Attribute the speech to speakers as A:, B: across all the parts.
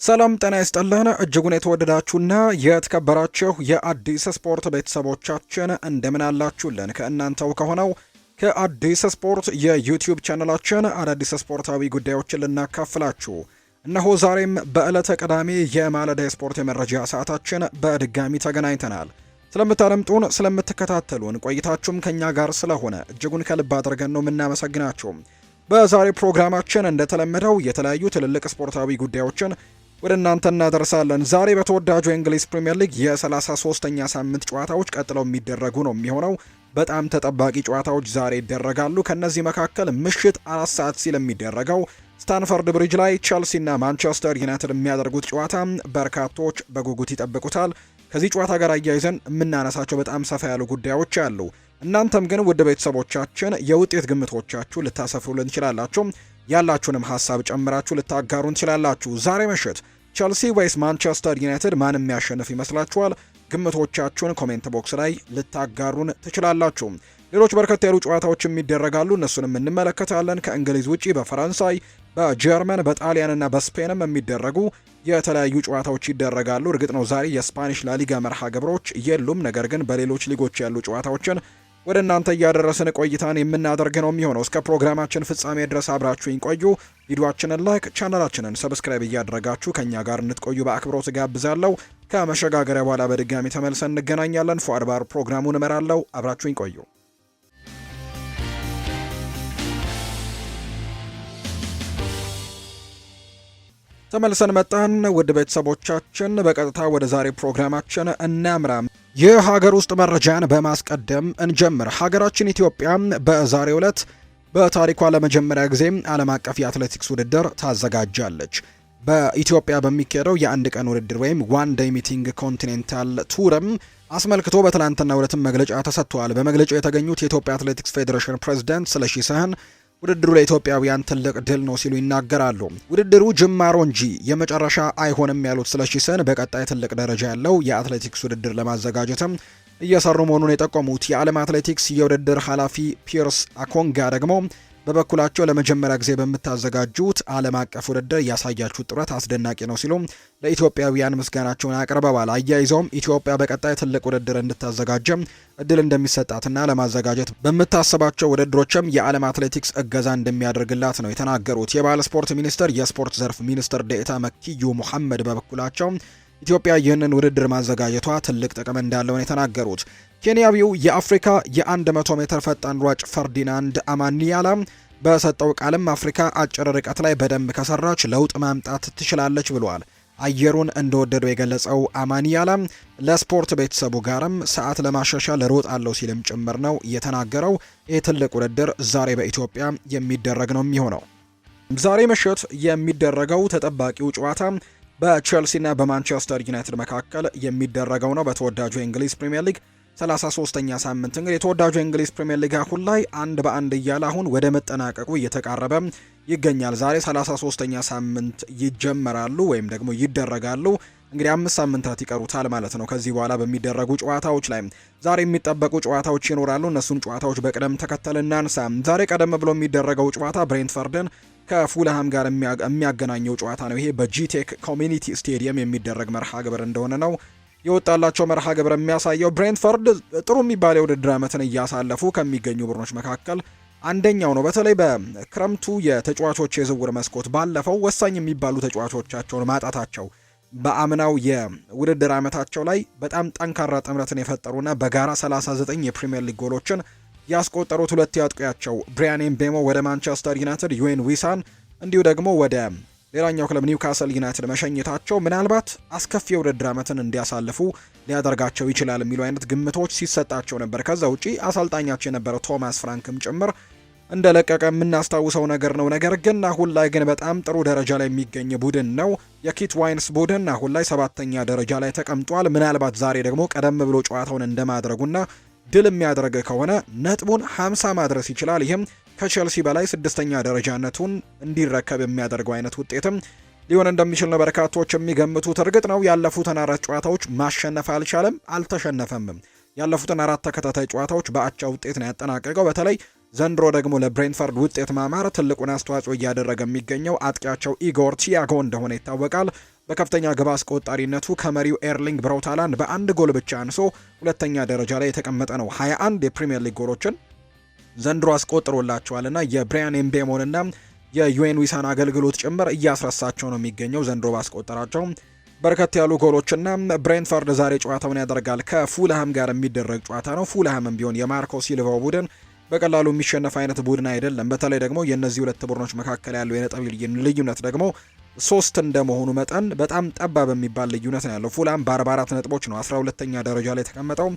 A: ሰላም ጤና ይስጥልን እጅጉን የተወደዳችሁና የተከበራችሁ የአዲስ ስፖርት ቤተሰቦቻችን እንደምን አላችሁልን? ከእናንተው ከሆነው ከአዲስ ስፖርት የዩቲዩብ ቻናላችን አዳዲስ ስፖርታዊ ጉዳዮችን ልናካፍላችሁ እነሆ ዛሬም በዕለተ ቅዳሜ የማለዳ የስፖርት የመረጃ ሰዓታችን በድጋሚ ተገናኝተናል። ስለምታደምጡን፣ ስለምትከታተሉን ቆይታችሁም ከኛ ጋር ስለሆነ እጅጉን ከልብ አድርገን ነው የምናመሰግናችሁ። በዛሬ ፕሮግራማችን እንደተለመደው የተለያዩ ትልልቅ ስፖርታዊ ጉዳዮችን ወደ እናንተ እናደርሳለን። ዛሬ በተወዳጁ የእንግሊዝ ፕሪምየር ሊግ የ33ኛ ሳምንት ጨዋታዎች ቀጥለው የሚደረጉ ነው የሚሆነው። በጣም ተጠባቂ ጨዋታዎች ዛሬ ይደረጋሉ። ከነዚህ መካከል ምሽት 4 ሰዓት ሲል የሚደረገው ስታንፈርድ ብሪጅ ላይ ቼልሲና ማንቸስተር ዩናይትድ የሚያደርጉት ጨዋታ በርካቶች በጉጉት ይጠብቁታል። ከዚህ ጨዋታ ጋር አያይዘን የምናነሳቸው በጣም ሰፋ ያሉ ጉዳዮች አሉ። እናንተም ግን ውድ ቤተሰቦቻችን የውጤት ግምቶቻችሁ ልታሰፍሩልን ትችላላችሁ። ያላችሁንም ሀሳብ ጨምራችሁ ልታጋሩን ትችላላችሁ። ዛሬ ምሽት ቼልሲ ወይስ ማንቸስተር ዩናይትድ ማን የሚያሸንፍ ይመስላችኋል? ግምቶቻችሁን ኮሜንት ቦክስ ላይ ልታጋሩን ትችላላችሁ። ሌሎች በርከት ያሉ ጨዋታዎች የሚደረጋሉ፣ እነሱንም እንመለከታለን። ከእንግሊዝ ውጪ በፈረንሳይ፣ በጀርመን፣ በጣሊያንና በስፔንም የሚደረጉ የተለያዩ ጨዋታዎች ይደረጋሉ። እርግጥ ነው ዛሬ የስፓኒሽ ላሊጋ መርሃ ግብሮች የሉም። ነገር ግን በሌሎች ሊጎች ያሉ ጨዋታዎችን ወደ እናንተ እያደረስን ቆይታን የምናደርግ ነው የሚሆነው። እስከ ፕሮግራማችን ፍጻሜ ድረስ አብራችሁኝ ቆዩ። ቪዲዮአችንን ላይክ፣ ቻናላችንን ሰብስክራይብ እያደረጋችሁ ከኛ ጋር እንድትቆዩ በአክብሮት ጋብዛለሁ። ከመሸጋገሪያ በኋላ በድጋሚ ተመልሰን እንገናኛለን። ፉአድ ባር ፕሮግራሙን እመራለሁ። አብራችሁኝ ቆዩ። ተመልሰን መጣን። ውድ ቤተሰቦቻችን በቀጥታ ወደ ዛሬ ፕሮግራማችን እናምራ። የሀገር ውስጥ መረጃን በማስቀደም እንጀምር። ሀገራችን ኢትዮጵያ በዛሬው ዕለት በታሪኳ ለመጀመሪያ ጊዜ ዓለም አቀፍ የአትሌቲክስ ውድድር ታዘጋጃለች። በኢትዮጵያ በሚካሄደው የአንድ ቀን ውድድር ወይም ዋን ዴይ ሚቲንግ ኮንቲኔንታል ቱርም አስመልክቶ በትላንትናው ዕለትም መግለጫ ተሰጥቷል። በመግለጫው የተገኙት የኢትዮጵያ አትሌቲክስ ፌዴሬሽን ፕሬዝዳንት ስለሺ ስህን ውድድሩ ለኢትዮጵያውያን ትልቅ ድል ነው ሲሉ ይናገራሉ። ውድድሩ ጅማሮ እንጂ የመጨረሻ አይሆንም ያሉት ስለሺ ስህን በቀጣይ ትልቅ ደረጃ ያለው የአትሌቲክስ ውድድር ለማዘጋጀትም እየሰሩ መሆኑን የጠቆሙት የዓለም አትሌቲክስ የውድድር ኃላፊ ፒርስ አኮንጋ ደግሞ በበኩላቸው ለመጀመሪያ ጊዜ በምታዘጋጁት ዓለም አቀፍ ውድድር ያሳያችሁት ጥረት አስደናቂ ነው ሲሉ ለኢትዮጵያውያን ምስጋናቸውን አቅርበዋል። አያይዘውም ኢትዮጵያ በቀጣይ ትልቅ ውድድር እንድታዘጋጀም እድል እንደሚሰጣትና ለማዘጋጀት በምታስባቸው ውድድሮችም የዓለም አትሌቲክስ እገዛ እንደሚያደርግላት ነው የተናገሩት። የባህል ስፖርት ሚኒስቴር የስፖርት ዘርፍ ሚኒስትር ዴኤታ መኪዩ ሙሐመድ በበኩላቸው ኢትዮጵያ ይህንን ውድድር ማዘጋጀቷ ትልቅ ጥቅም እንዳለው ነው የተናገሩት። ኬንያዊው የአፍሪካ የ100 ሜትር ፈጣን ሯጭ ፈርዲናንድ አማኒያላ በሰጠው ቃልም አፍሪካ አጭር ርቀት ላይ በደንብ ከሰራች ለውጥ ማምጣት ትችላለች ብሏል። አየሩን እንደወደደው የገለጸው አማኒያላ ለስፖርት ቤተሰቡ ጋርም ሰዓት ለማሻሻል እሮጣለሁ ሲልም ጭምር ነው የተናገረው። ይህ ትልቅ ውድድር ዛሬ በኢትዮጵያ የሚደረግ ነው የሚሆነው። ዛሬ ምሽት የሚደረገው ተጠባቂው ጨዋታ በቼልሲና በማንቸስተር ዩናይትድ መካከል የሚደረገው ነው። በተወዳጁ የእንግሊዝ ፕሪምየር ሊግ 33ኛ ሳምንት እንግዲህ የተወዳጁ የእንግሊዝ ፕሪምየር ሊግ አሁን ላይ 1-1 እያለ አሁን ወደ መጠናቀቁ እየተቃረበ ይገኛል። ዛሬ 33ኛ ሳምንት ይጀመራሉ ወይም ደግሞ ይደረጋሉ። እንግዲህ 5 ሳምንታት ይቀሩታል ማለት ነው። ከዚህ በኋላ በሚደረጉ ጨዋታዎች ላይ ዛሬ የሚጠበቁ ጨዋታዎች ይኖራሉ። እነሱን ጨዋታዎች በቅደም ተከተል እናንሳ። ዛሬ ቀደም ብሎ የሚደረገው ጨዋታ ብሬንትፈርድን ከፉልሃም ጋር የሚያገናኘው ጨዋታ ነው። ይሄ በጂቴክ ኮሚኒቲ ስቴዲየም የሚደረግ መርሃ ግብር እንደሆነ ነው የወጣላቸው መርሃ ግብር የሚያሳየው። ብሬንትፈርድ ጥሩ የሚባል የውድድር ዓመትን እያሳለፉ ከሚገኙ ቡድኖች መካከል አንደኛው ነው። በተለይ በክረምቱ የተጫዋቾች የዝውውር መስኮት ባለፈው ወሳኝ የሚባሉ ተጫዋቾቻቸውን ማጣታቸው በአምናው የውድድር ዓመታቸው ላይ በጣም ጠንካራ ጥምረትን የፈጠሩና በጋራ 39 የፕሪሚየር ሊግ ጎሎችን ያስቆጠሩት ሁለት ያጥቂያቸው ብሪያን ኤምቤሞ ወደ ማንቸስተር ዩናይትድ፣ ዩዌን ዊሳን እንዲሁ ደግሞ ወደ ሌላኛው ክለብ ኒውካስል ዩናይትድ መሸኘታቸው ምናልባት አስከፊ የውድድር ዓመትን እንዲያሳልፉ ሊያደርጋቸው ይችላል የሚሉ አይነት ግምቶች ሲሰጣቸው ነበር። ከዛ ውጪ አሰልጣኛቸው የነበረው ቶማስ ፍራንክም ጭምር እንደለቀቀ የምናስታውሰው ነገር ነው። ነገር ግን አሁን ላይ ግን በጣም ጥሩ ደረጃ ላይ የሚገኝ ቡድን ነው። የኪት ዋይንስ ቡድን አሁን ላይ 7ኛ ደረጃ ላይ ተቀምጧል። ምናልባት ዛሬ ደግሞ ቀደም ብሎ ጨዋታውን እንደማድረጉና ድል የሚያደርግ ከሆነ ነጥቡን 50 ማድረስ ይችላል። ይህም ከቼልሲ በላይ 6ኛ ደረጃነቱን እንዲረከብ የሚያደርገው አይነት ውጤትም ሊሆን እንደሚችል ነው በርካቶች የሚገምቱት። እርግጥ ነው ያለፉትን 4 ጨዋታዎች ማሸነፍ አልቻለም፣ አልተሸነፈም። ያለፉትን 4 ተከታታይ ጨዋታዎች በአቻ ውጤት ነው ያጠናቀቀው። በተለይ ዘንድሮ ደግሞ ለብሬንትፈርድ ውጤት ማማር ትልቁን አስተዋጽኦ እያደረገ የሚገኘው አጥቂያቸው ኢጎር ቲያጎ እንደሆነ ይታወቃል። በከፍተኛ ግብ አስቆጣሪነቱ ከመሪው ኤርሊንግ ብራውት ሃላንድ በአንድ ጎል ብቻ አንሶ ሁለተኛ ደረጃ ላይ የተቀመጠ ነው። 21 የፕሪሚየር ሊግ ጎሎችን ዘንድሮ አስቆጥሮላቸዋልና የብሪያን ኤምቤሞንና የዩኤን ዊሳን አገልግሎት ጭምር እያስረሳቸው ነው የሚገኘው ዘንድሮ ባስቆጠራቸው በርከት ያሉ ጎሎችና ብሬንትፈርድ ዛሬ ጨዋታውን ያደርጋል። ከፉልሃም ጋር የሚደረግ ጨዋታ ነው። ፉልሃምም ቢሆን የማርኮ ሲልቫው ቡድን በቀላሉ የሚሸነፍ አይነት ቡድን አይደለም። በተለይ ደግሞ የእነዚህ ሁለት ቡድኖች መካከል ያለው የነጥብ ልዩነት ደግሞ 3 እንደመሆኑ መጠን በጣም ጠባብ የሚባል ልዩነት ነው ያለው። ፉልሃም በ44 ነጥቦች ነው 12ኛ ደረጃ ላይ የተቀመጠው።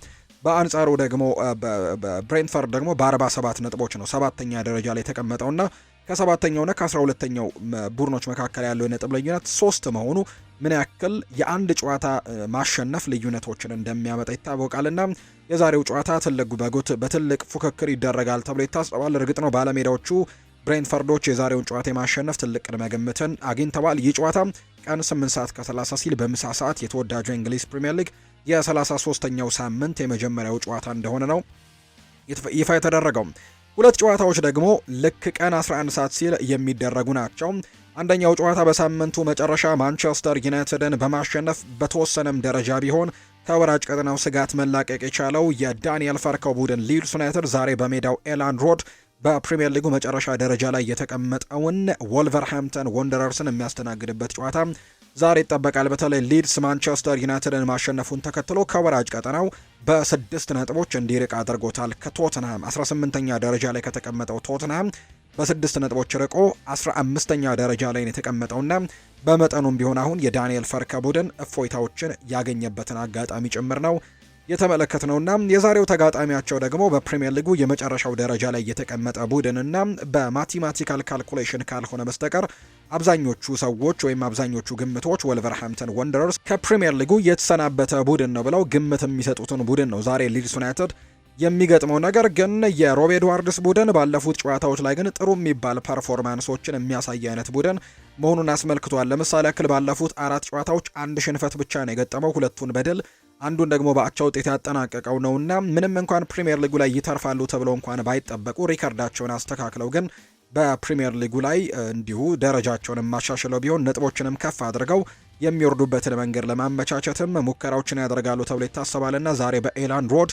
A: በአንጻሩ ደግሞ ብሬንትፈርድ ደግሞ በ47 ነጥቦች ነው 7ኛ ደረጃ ላይ የተቀመጠውና ከ7ኛውና ከ12ኛው ቡድኖች መካከል ያለው የነጥብ ልዩነት 3 መሆኑ ምን ያክል የአንድ ጨዋታ ማሸነፍ ልዩነቶችን እንደሚያመጣ ይታወቃልና የዛሬው ጨዋታ በትልቅ ፉክክር ይደረጋል ተብሎ ይታሰባል። እርግጥ ነው ባለሜዳዎቹ ብሬንትፈርዶች የዛሬውን ጨዋታ የማሸነፍ ትልቅ ቅድመ ግምትን አግኝተዋል። ይህ ጨዋታ ቀን 8 ሰዓት ከ30 ሲል በምሳ ሰዓት የተወዳጁ እንግሊዝ ፕሪምየር ሊግ የ33ኛው ሳምንት የመጀመሪያው ጨዋታ እንደሆነ ነው ይፋ የተደረገው። ሁለት ጨዋታዎች ደግሞ ልክ ቀን 11 ሰዓት ሲል የሚደረጉ ናቸው። አንደኛው ጨዋታ በሳምንቱ መጨረሻ ማንቸስተር ዩናይትድን በማሸነፍ በተወሰነም ደረጃ ቢሆን ከወራጅ ቀጠናው ስጋት መላቀቅ የቻለው የዳንኤል ፈርከው ቡድን ሊድስ ዩናይትድ ዛሬ በሜዳው ኤላንድ ሮድ በፕሪሚየር ሊጉ መጨረሻ ደረጃ ላይ የተቀመጠውን ወልቨርሃምፕተን ወንደረርስን የሚያስተናግድበት ጨዋታ ዛሬ ይጠበቃል። በተለይ ሊድስ ማንቸስተር ዩናይትድን ማሸነፉን ተከትሎ ከወራጅ ቀጠናው በ6 ነጥቦች እንዲርቅ አድርጎታል። ከቶተንሃም 18ኛ ደረጃ ላይ ከተቀመጠው ቶተንሃም በ6 ነጥቦች ርቆ 15ኛ ደረጃ ላይ የተቀመጠውና በመጠኑም ቢሆን አሁን የዳንኤል ፈርከ ቡድን እፎይታዎችን ያገኘበትን አጋጣሚ ጭምር ነው የተመለከትነውና የዛሬው ተጋጣሚያቸው ደግሞ በፕሪሚየር ሊጉ የመጨረሻው ደረጃ ላይ የተቀመጠ ቡድንና በማቴማቲካል ካልኩሌሽን ካልሆነ በስተቀር አብዛኞቹ ሰዎች ወይም አብዛኞቹ ግምቶች ወልቨርሃምፕተን ወንደረርስ ከፕሪሚየር ሊጉ የተሰናበተ ቡድን ነው ብለው ግምት የሚሰጡትን ቡድን ነው ዛሬ ሊድስ ዩናይትድ የሚገጥመው። ነገር ግን የሮብ ኤድዋርድስ ቡድን ባለፉት ጨዋታዎች ላይ ግን ጥሩ የሚባል ፐርፎርማንሶችን የሚያሳይ አይነት ቡድን መሆኑን አስመልክቷል። ለምሳሌ ያክል ባለፉት 4 ጨዋታዎች አንድ ሽንፈት ብቻ ነው የገጠመው፣ ሁለቱን በድል አንዱን ደግሞ በአቻ ውጤት ያጠናቀቀው ነውና ምንም እንኳን ፕሪሚየር ሊጉ ላይ ይተርፋሉ ተብለው እንኳን ባይጠበቁ ሪከርዳቸውን አስተካክለው ግን በፕሪሚየር ሊጉ ላይ እንዲሁ ደረጃቸውን ማሻሽለው ቢሆን ነጥቦችንም ከፍ አድርገው የሚወርዱበትን መንገድ ለማመቻቸትም ሙከራዎችን ያደርጋሉ ተብሎ ይታሰባልና ዛሬ በኤላንድ ሮድ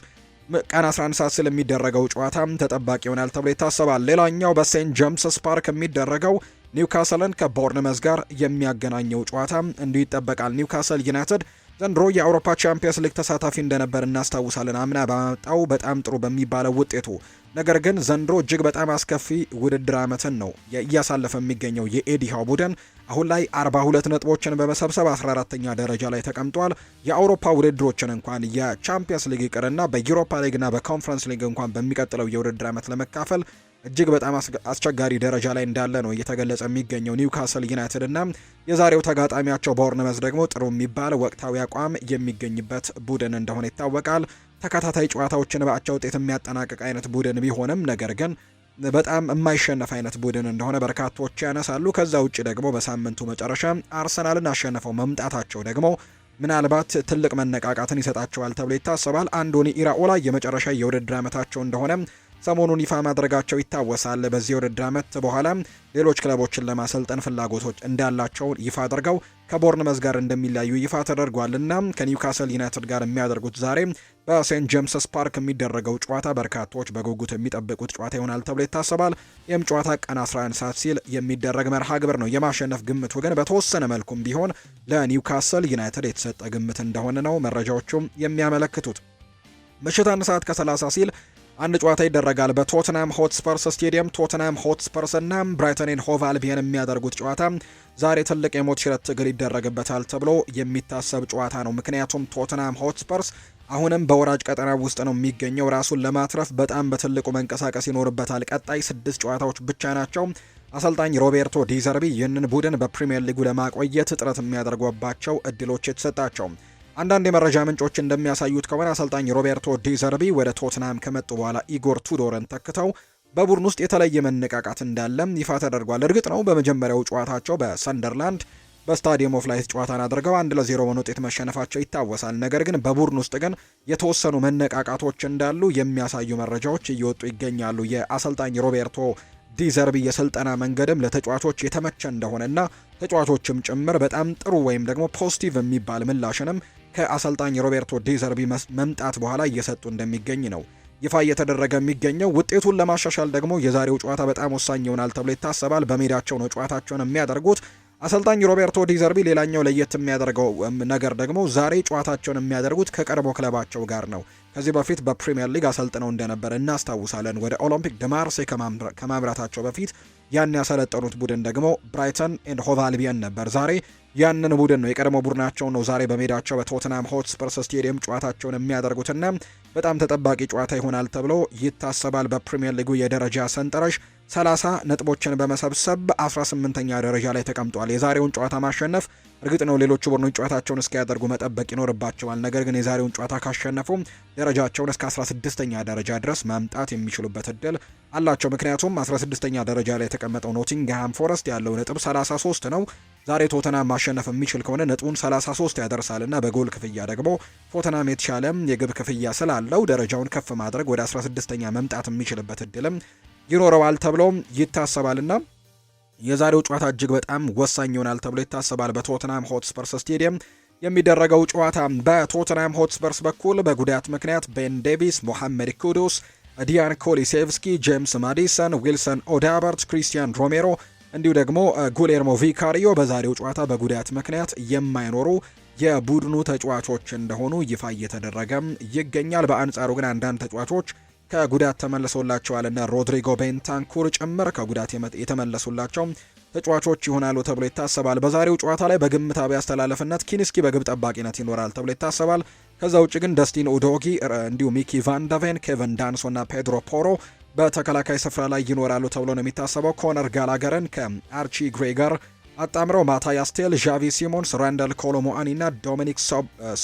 A: ቀን 11 ሰዓት ሲል የሚደረገው ጨዋታ ተጠባቂ ይሆናል ተብሎ ይታሰባል። ሌላኛው በሴንት ጄምስስ ፓርክ የሚደረገው ኒውካስልን ከቦርንመዝ ጋር የሚያገናኘው ጨዋታ እንዲሁ ይጠበቃል። ኒውካስል ዩናይትድ ዘንድሮ የአውሮፓ ቻምፒየንስ ሊግ ተሳታፊ እንደነበር እናስታውሳለን። አምና ባመጣው በጣም ጥሩ በሚባለው ውጤቱ ነገር ግን ዘንድሮ እጅግ በጣም አስከፊ ውድድር ዓመትን ነው እያሳለፈ የሚገኘው የኤዲሃው ቡድን አሁን ላይ 42 ነጥቦችን በመሰብሰብ 14ኛ ደረጃ ላይ ተቀምጧል። የአውሮፓ ውድድሮችን እንኳን የቻምፒየንስ ሊግ ይቅርና በዩሮፓ ሊግና በኮንፈረንስ ሊግ እንኳን በሚቀጥለው የውድድር ዓመት ለመካፈል እጅግ በጣም አስቸጋሪ ደረጃ ላይ እንዳለ ነው እየተገለጸ የሚገኘው ኒውካስል ዩናይትድ እና የዛሬው ተጋጣሚያቸው ቦርንመዝ ደግሞ ጥሩ የሚባል ወቅታዊ አቋም የሚገኝበት ቡድን እንደሆነ ይታወቃል። ተከታታይ ጨዋታዎችን በአቻ ውጤት የሚያጠናቅቅ አይነት ቡድን ቢሆንም ነገር ግን በጣም የማይሸነፍ አይነት ቡድን እንደሆነ በርካቶች ያነሳሉ። ከዛ ውጭ ደግሞ በሳምንቱ መጨረሻ አርሰናልን አሸንፈው መምጣታቸው ደግሞ ምናልባት ትልቅ መነቃቃትን ይሰጣቸዋል ተብሎ ይታሰባል። አንዶኒ ኢራኦላ የመጨረሻ የውድድር ዓመታቸው እንደሆነ ሰሞኑን ይፋ ማድረጋቸው ይታወሳል። በዚህ የውድድር ዓመት በኋላ ሌሎች ክለቦችን ለማሰልጠን ፍላጎቶች እንዳላቸው ይፋ አድርገው ከቦርንመዝ ጋር እንደሚለያዩ ይፋ ተደርጓልና ከኒውካስል ዩናይትድ ጋር የሚያደርጉት ዛሬ በሴንት ጄምስስ ፓርክ የሚደረገው ጨዋታ በርካቶች በጉጉት የሚጠብቁት ጨዋታ ይሆናል ተብሎ ይታሰባል። ይህም ጨዋታ ቀን 11 ሰዓት ሲል የሚደረግ መርሃ ግብር ነው። የማሸነፍ ግምቱ ግን በተወሰነ መልኩም ቢሆን ለኒውካስል ዩናይትድ የተሰጠ ግምት እንደሆነ ነው መረጃዎቹም የሚያመለክቱት። ምሽት 1 ሰዓት ከ30 ሲል አንድ ጨዋታ ይደረጋል በቶተንሃም ሆትስፐርስ ስቴዲየም። ቶተንሃም ሆትስፐርስ እና ብራይተን ኤንድ ሆቭ አልቢየን የሚያደርጉት ጨዋታ ዛሬ ትልቅ የሞት ሽረት ትግል ይደረግበታል ተብሎ የሚታሰብ ጨዋታ ነው። ምክንያቱም ቶተንሃም ሆትስፐርስ አሁንም በወራጅ ቀጠና ውስጥ ነው የሚገኘው። ራሱን ለማትረፍ በጣም በትልቁ መንቀሳቀስ ይኖርበታል። ቀጣይ 6 ጨዋታዎች ብቻ ናቸው። አሰልጣኝ ሮቤርቶ ዲዘርቢ ይህንን ቡድን በፕሪሚየር ሊጉ ለማቆየት ጥረት የሚያደርጉባቸው እድሎች የተሰጣቸው። አንዳንድ የመረጃ ምንጮች እንደሚያሳዩት ከሆነ አሰልጣኝ ሮቤርቶ ዲዘርቢ ወደ ቶትንሃም ከመጡ በኋላ ኢጎር ቱዶርን ተክተው በቡድን ውስጥ የተለየ መነቃቃት እንዳለም ይፋ ተደርጓል። እርግጥ ነው በመጀመሪያው ጨዋታቸው በሰንደርላንድ በስታዲየም ኦፍ ላይት ጨዋታን አድርገው 1-0 በሆነ ውጤት መሸነፋቸው ይታወሳል። ነገር ግን በቡድን ውስጥ ግን የተወሰኑ መነቃቃቶች እንዳሉ የሚያሳዩ መረጃዎች እየወጡ ይገኛሉ። የአሰልጣኝ ሮቤርቶ ዲዘርቢ የስልጠና መንገድም ለተጫዋቾች የተመቸ እንደሆነና ተጫዋቾችም ጭምር በጣም ጥሩ ወይም ደግሞ ፖዚቲቭ የሚባል ምላሽንም ከአሰልጣኝ ሮቤርቶ ዲዘርቢ መምጣት በኋላ እየሰጡ እንደሚገኝ ነው ይፋ እየተደረገ የሚገኘው። ውጤቱን ለማሻሻል ደግሞ የዛሬው ጨዋታ በጣም ወሳኝ ይሆናል ተብሎ ይታሰባል። በሜዳቸው ነው ጨዋታቸውን የሚያደርጉት። አሰልጣኝ ሮቤርቶ ዲዘርቢ ሌላኛው ለየት የሚያደርገው ነገር ደግሞ ዛሬ ጨዋታቸውን የሚያደርጉት ከቀድሞ ክለባቸው ጋር ነው። ከዚህ በፊት በፕሪሚየር ሊግ አሰልጥነው እንደነበር እናስታውሳለን። ወደ ኦሎምፒክ ደ ማርሴይ ከማምራታቸው በፊት ያን ያሰለጠኑት ቡድን ደግሞ ብራይተን ኤንድ ሆቭ አልቢየን ነበር። ዛሬ ያንን ቡድን ነው የቀድሞ ቡድናቸው ነው ዛሬ በሜዳቸው በቶተንሃም ሆትስፐርስ ስቴዲየም ጨዋታቸውን የሚያደርጉትና በጣም ተጠባቂ ጨዋታ ይሆናል ተብሎ ይታሰባል። በፕሪሚየር ሊጉ የደረጃ ሰንጠረዥ 30 ነጥቦችን በመሰብሰብ 18ኛ ደረጃ ላይ ተቀምጧል። የዛሬውን ጨዋታ ማሸነፍ እርግጥ ነው ሌሎቹ ቡድኖች ጨዋታቸውን እስኪያደርጉ መጠበቅ ይኖርባቸዋል። ነገር ግን የዛሬውን ጨዋታ ካሸነፉ ደረጃቸውን እስከ 16ኛ ደረጃ ድረስ ማምጣት የሚችሉበት እድል አላቸው። ምክንያቱም 16ኛ ደረጃ ላይ የተቀመጠው ኖቲንግሃም ፎረስት ያለው ነጥብ 33 ነው። ዛሬ ቶተናም ማሸነፍ የሚችል ከሆነ ነጥቡን 33 ያደርሳልና በጎል ክፍያ ደግሞ ቶተናም የተሻለ የግብ ክፍያ ስላለው ደረጃውን ከፍ ማድረግ ወደ 16ኛ መምጣት የሚችልበት እድልም ይኖረዋል ተብሎ ይታሰባልና የዛሬው ጨዋታ እጅግ በጣም ወሳኝ ይሆናል ተብሎ ይታሰባል። በቶተንሃም ሆትስፐርስ ስቴዲየም የሚደረገው ጨዋታ በቶተንሃም ሆትስፐርስ በኩል በጉዳት ምክንያት ቤን ዴቪስ፣ ሞሐመድ ኩዱስ፣ ዲያን ኮሊሴቭስኪ፣ ጄምስ ማዲሰን፣ ዊልሰን ኦዳበርት፣ ክሪስቲያን ሮሜሮ እንዲሁ ደግሞ ጉሌርሞ ቪካሪዮ በዛሬው ጨዋታ በጉዳት ምክንያት የማይኖሩ የቡድኑ ተጫዋቾች እንደሆኑ ይፋ እየተደረገ ይገኛል። በአንጻሩ ግን አንዳንድ ተጫዋቾች ከጉዳት ተመልሶላቸዋልና ሮድሪጎ ቤንታንኩር ጭምር ከጉዳት የተመለሱላቸው ተጫዋቾች ይሆናሉ ተብሎ ይታሰባል። በዛሬው ጨዋታ ላይ በግምታዊ አስተላለፍነት ኪንስኪ በግብ ጠባቂነት ይኖራል ተብሎ ይታሰባል። ከዛ ውጭ ግን ደስቲን ኡዶጊ እንዲሁ ሚኪ ቫንዳቬን፣ ኬቨን ዳንሶና ፔድሮ ፖሮ በተከላካይ ስፍራ ላይ ይኖራሉ ተብሎ ነው የሚታሰበው። ኮነር ጋላገርን ከአርቺ ግሬ ጋር አጣምረው ማታያስ ቴል፣ ዣቪ ሲሞንስ፣ ራንደል ኮሎሞአኒ እና ዶሚኒክ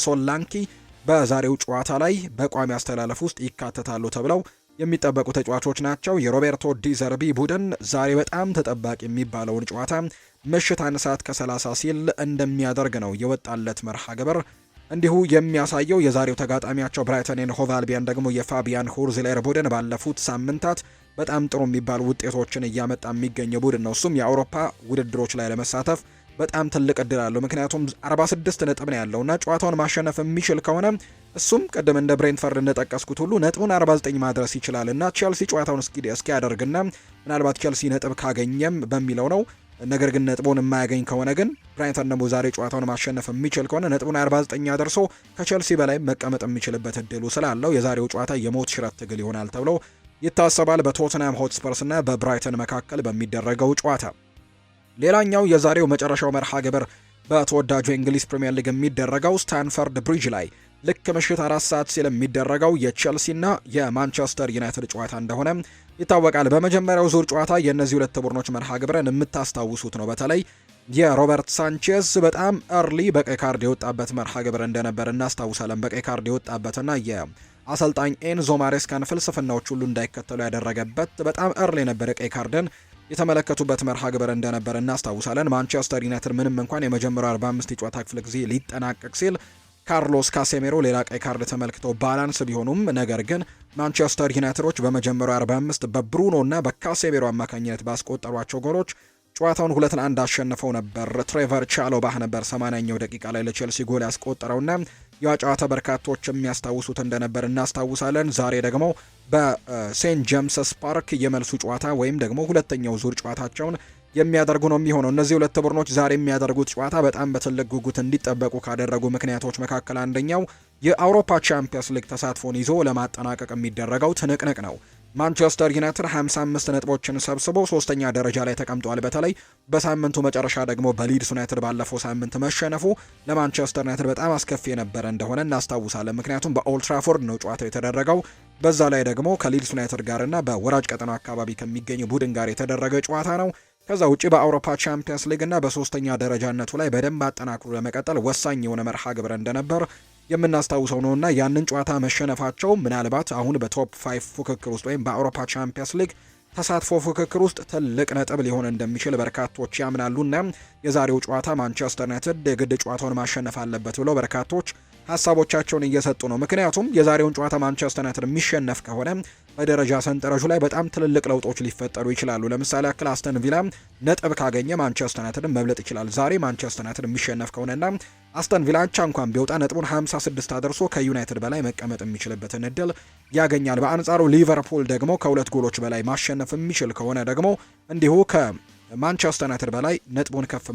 A: ሶላንኪ በዛሬው ጨዋታ ላይ በቋሚ አስተላለፍ ውስጥ ይካተታሉ ተብለው የሚጠበቁ ተጫዋቾች ናቸው። የሮቤርቶ ዲዘርቢ ቡድን ዛሬ በጣም ተጠባቂ የሚባለውን ጨዋታ ምሽት 1 ሰዓት ከ30 ሲል እንደሚያደርግ ነው የወጣለት መርሃ ግብር እንዲሁ የሚያሳየው። የዛሬው ተጋጣሚያቸው ብራይተን ኤንድ ሆቭ አልቢዮን ደግሞ የፋቢያን ሁርዝሌር ቡድን ባለፉት ሳምንታት በጣም ጥሩ የሚባሉ ውጤቶችን እያመጣ የሚገኝ ቡድን ነው። እሱም የአውሮፓ ውድድሮች ላይ ለመሳተፍ በጣም ትልቅ እድል አለው። ምክንያቱም 46 ነጥብ ነው ያለውና ጨዋታውን ማሸነፍ የሚችል ከሆነ እሱም ቅድም እንደ ብሬንትፈርድ እንደጠቀስኩት ሁሉ ነጥቡን 49 ማድረስ ይችላልና ቼልሲ ጨዋታውን እስኪያደርግና ምናልባት ቼልሲ ነጥብ ካገኘም በሚለው ነው። ነገር ግን ነጥቡን የማያገኝ ከሆነ ግን ብራይተን ደግሞ ዛሬ ጨዋታውን ማሸነፍ የሚችል ከሆነ ነጥቡን 49 አድርሶ ከቼልሲ በላይ መቀመጥ የሚችልበት እድሉ ስላለው የዛሬው ጨዋታ የሞት ሽረት ትግል ይሆናል ተብሎ ይታሰባል። በቶተንሃም ሆትስፐርስ እና በብራይተን መካከል በሚደረገው ጨዋታ ሌላኛው የዛሬው መጨረሻው መርሃ ግብር በተወዳጁ የእንግሊዝ ፕሪምየር ሊግ የሚደረገው ስታንፈርድ ብሪጅ ላይ ልክ ምሽት 4 ሰዓት ሲል የሚደረገው የቼልሲና የማንቸስተር ዩናይትድ ጨዋታ እንደሆነ ይታወቃል። በመጀመሪያው ዙር ጨዋታ የእነዚህ ሁለት ቡድኖች መርሃ ግብርን የምታስታውሱት ነው። በተለይ የሮበርት ሳንቼዝ በጣም እርሊ በቀይ ካርድ የወጣበት መርሃ ግብር እንደነበር እናስታውሳለን። በቀይ ካርድ የወጣበትና የአሰልጣኝ ኤንዞ ማሬስካን ፍልስፍናዎች ሁሉ እንዳይከተሉ ያደረገበት በጣም እርሊ የነበረ ቀይ ካርድን የተመለከቱበት መርሃ ግብር እንደነበር እናስታውሳለን። ማንቸስተር ዩናይትድ ምንም እንኳን የመጀመሪያው 45 የጨዋታ ክፍለ ጊዜ ሊጠናቀቅ ሲል ካርሎስ ካሴሜሮ ሌላ ቀይ ካርድ ተመልክተው ባላንስ ቢሆኑም ነገር ግን ማንቸስተር ዩናይትዶች በመጀመሪያው 45 በብሩኖ እና በካሴሜሮ አማካኝነት ባስቆጠሯቸው ጎሎች ጨዋታውን 2-1 አሸንፈው ነበር። ትሬቨር ቻሎባህ ነበር 80ኛው ደቂቃ ላይ ለቼልሲ ጎል ያስቆጠረውና ያ ጨዋታ በርካቶች የሚያስታውሱት እንደነበር እናስታውሳለን። ዛሬ ደግሞ በሴንት ጄምስስ ፓርክ የመልሱ ጨዋታ ወይም ደግሞ ሁለተኛው ዙር ጨዋታቸውን የሚያደርጉ ነው የሚሆነው። እነዚህ ሁለት ቡድኖች ዛሬ የሚያደርጉት ጨዋታ በጣም በትልቅ ጉጉት እንዲጠበቁ ካደረጉ ምክንያቶች መካከል አንደኛው የአውሮፓ ቻምፒየንስ ሊግ ተሳትፎን ይዞ ለማጠናቀቅ የሚደረገው ትንቅንቅ ነው። ማንቸስተር ዩናይትድ 55 ነጥቦችን ሰብስቦ ሶስተኛ ደረጃ ላይ ተቀምጧል። በተለይ በሳምንቱ መጨረሻ ደግሞ በሊድስ ዩናይትድ ባለፈው ሳምንት መሸነፉ ለማንቸስተር ዩናይትድ በጣም አስከፊ የነበረ እንደሆነ እናስታውሳለን። ምክንያቱም በኦልድ ትራፎርድ ነው ጨዋታው የተደረገው። በዛ ላይ ደግሞ ከሊድስ ዩናይትድ ጋርና በወራጅ ቀጠናው አካባቢ ከሚገኝ ቡድን ጋር የተደረገ ጨዋታ ነው። ከዛ ውጪ በአውሮፓ ቻምፒየንስ ሊግ እና በሶስተኛ ደረጃነቱ ላይ በደንብ አጠናክሮ ለመቀጠል ወሳኝ የሆነ መርሃ ግብር እንደነበር የምናስታውሰው ነውና ያንን ጨዋታ መሸነፋቸው ምናልባት አሁን በቶፕ 5 ፉክክር ውስጥ ወይም በአውሮፓ ቻምፒየንስ ሊግ ተሳትፎ ፉክክር ውስጥ ትልቅ ነጥብ ሊሆን እንደሚችል በርካቶች ያምናሉና የዛሬው ጨዋታ ማንቸስተር ዩናይትድ የግድ ጨዋታውን ማሸነፍ አለበት ብለው በርካቶች ሀሳቦቻቸውን እየሰጡ ነው። ምክንያቱም የዛሬውን ጨዋታ ማንቸስተር ዩናይትድ የሚሸነፍ ከሆነ በደረጃ ሰንጠረዡ ላይ በጣም ትልልቅ ለውጦች ሊፈጠሩ ይችላሉ። ለምሳሌ ያክል አስተን ቪላ ነጥብ ካገኘ ማንቸስተር ዩናይትድን መብለጥ ይችላል። ዛሬ ማንቸስተር ዩናይትድ የሚሸነፍ ከሆነና አስተን ቪላ አቻ እንኳን ቢወጣ ነጥቡን 56 አድርሶ ከዩናይትድ በላይ መቀመጥ የሚችልበትን እድል ያገኛል። በአንጻሩ ሊቨርፑል ደግሞ ከሁለት ጎሎች በላይ ማሸነፍ የሚችል ከሆነ ደግሞ እንዲሁ ከማንቸስተር ዩናይትድ በላይ ነጥቡን ከፍ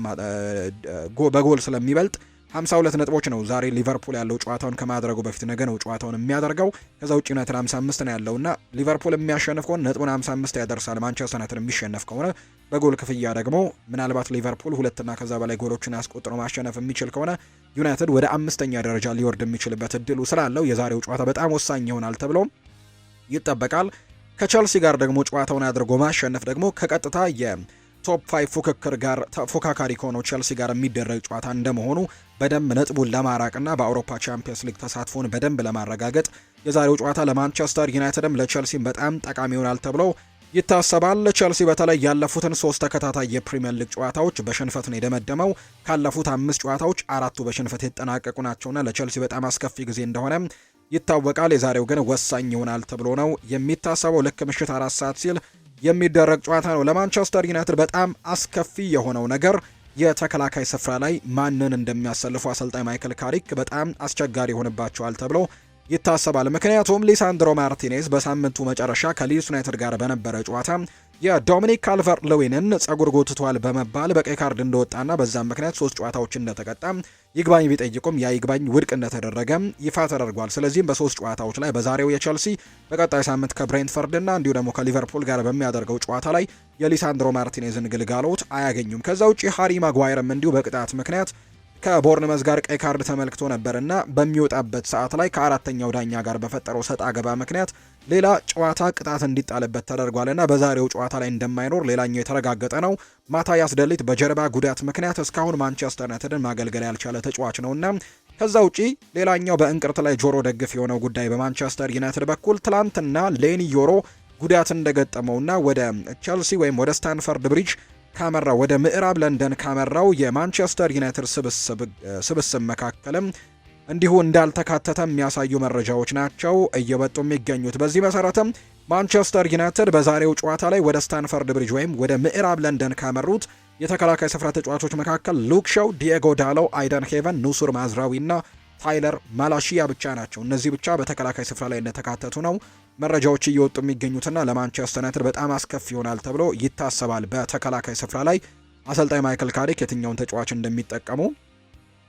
A: በጎል ስለሚበልጥ 52 ነጥቦች ነው ዛሬ ሊቨርፑል ያለው ጨዋታውን ከማድረጉ በፊት ነገ ነው ጨዋታውን የሚያደርገው። ከዛ ውጭ ዩናይትድ 55 ነው ያለውና ሊቨርፑል የሚያሸንፍ ከሆነ ነጥቡን 55 ያደርሳል። ማንቸስተር ዩናይትድ የሚሸነፍ ከሆነ በጎል ክፍያ ደግሞ ምናልባት ሊቨርፑል ሁለትና ከዛ በላይ ጎሎችን አስቆጥሮ ማሸነፍ የሚችል ከሆነ ዩናይትድ ወደ 5ኛ ደረጃ ሊወርድ የሚችልበት እድሉ ስላለው የዛሬው ጨዋታ በጣም ወሳኝ ይሆናል ተብሎ ይጠበቃል። ከቸልሲ ጋር ደግሞ ጨዋታውን አድርጎ ማሸነፍ ደግሞ ከቀጥታ ቶፕ 5 ፉክክር ጋር ተፎካካሪ ከሆነው ቸልሲ ጋር የሚደረግ ጨዋታ እንደመሆኑ በደንብ ነጥቡን ለማራቅና በአውሮፓ ቻምፒየንስ ሊግ ተሳትፎን በደንብ ለማረጋገጥ የዛሬው ጨዋታ ለማንቸስተር ዩናይትድም ለቸልሲም በጣም ጠቃሚ ይሆናል ተብሎ ይታሰባል። ቸልሲ በተለይ ያለፉትን 3 ተከታታይ የፕሪሚየር ሊግ ጨዋታዎች በሽንፈት ነው የደመደመው። ካለፉት 5 ጨዋታዎች 4ቱ በሽንፈት የተጠናቀቁ ናቸውና ለቸልሲ በጣም አስከፊ ጊዜ እንደሆነ ይታወቃል። የዛሬው ግን ወሳኝ ይሆናል ተብሎ ነው የሚታሰበው። ልክ ምሽት 4 ሰዓት ሲል የሚደረግ ጨዋታ ነው። ለማንቸስተር ዩናይትድ በጣም አስከፊ የሆነው ነገር የተከላካይ ስፍራ ላይ ማንን እንደሚያሰልፉ አሰልጣኝ ማይክል ካሪክ በጣም አስቸጋሪ ይሆንባቸዋል ተብሎ ይታሰባል። ምክንያቱም ሊሳንድሮ ማርቲኔዝ በሳምንቱ መጨረሻ ከሊድስ ዩናይትድ ጋር በነበረ ጨዋታ የዶሚኒክ ካልቨርት ሉዊንን ጸጉር ጎትቷል በመባል በቀይ ካርድ እንደወጣና በዛም ምክንያት 3 ጨዋታዎች እንደተቀጣ ይግባኝ ቢጠይቁም ያ ይግባኝ ውድቅ እንደተደረገ ይፋ ተደርጓል። ስለዚህም በ3 ጨዋታዎች ላይ በዛሬው የቸልሲ በቀጣይ ሳምንት ከብሬንትፈርድና እንዲሁ ደግሞ ከሊቨርፑል ጋር በሚያደርገው ጨዋታ ላይ የሊሳንድሮ ማርቲኔዝን ግልጋሎት አያገኙም። ከዛ ውጪ ሃሪ ማጓየርም እንዲሁ በቅጣት ምክንያት ከቦርንመዝ ጋር ቀይ ካርድ ተመልክቶ ነበርና በሚወጣበት ሰዓት ላይ ከአራተኛው ዳኛ ጋር በፈጠረው ሰጣ ገባ ምክንያት ሌላ ጨዋታ ቅጣት እንዲጣልበት ተደርጓልና በዛሬው ጨዋታ ላይ እንደማይኖር ሌላኛው የተረጋገጠ ነው። ማታያስ ደሊት በጀርባ ጉዳት ምክንያት እስካሁን ማንቸስተር ዩናይትድን ማገልገል ያልቻለ ተጫዋች ነውና ከዛ ውጪ ሌላኛው በእንቅርት ላይ ጆሮ ደግፍ የሆነው ጉዳይ በማንቸስተር ዩናይትድ በኩል ትላንትና ሌኒ ዮሮ ጉዳት እንደገጠመውና ወደ ቸልሲ ወይም ወደ ስታንፈርድ ብሪጅ ካመራው ወደ ምዕራብ ለንደን ካመራው የማንቸስተር ዩናይትድ ስብስብ መካከልም እንዲሁ እንዳልተካተተ የሚያሳዩ መረጃዎች ናቸው እየወጡ የሚገኙት። በዚህ መሰረትም ማንቸስተር ዩናይትድ በዛሬው ጨዋታ ላይ ወደ ስታንፈርድ ብሪጅ ወይም ወደ ምዕራብ ለንደን ካመሩት የተከላካይ ስፍራ ተጫዋቾች መካከል ሉክ ሾው፣ ዲየጎ ዳሎ፣ አይደን ሄቨን፣ ኑሱር ማዝራዊ እና ታይለር ማላሺያ ብቻ ናቸው። እነዚህ ብቻ በተከላካይ ስፍራ ላይ እንደተካተቱ ነው መረጃዎች እየወጡ የሚገኙትና ለማንቸስተር ዩናይትድ በጣም አስከፊ ይሆናል ተብሎ ይታሰባል። በተከላካይ ስፍራ ላይ አሰልጣኝ ማይክል ካሪክ የትኛውን ተጫዋች እንደሚጠቀሙ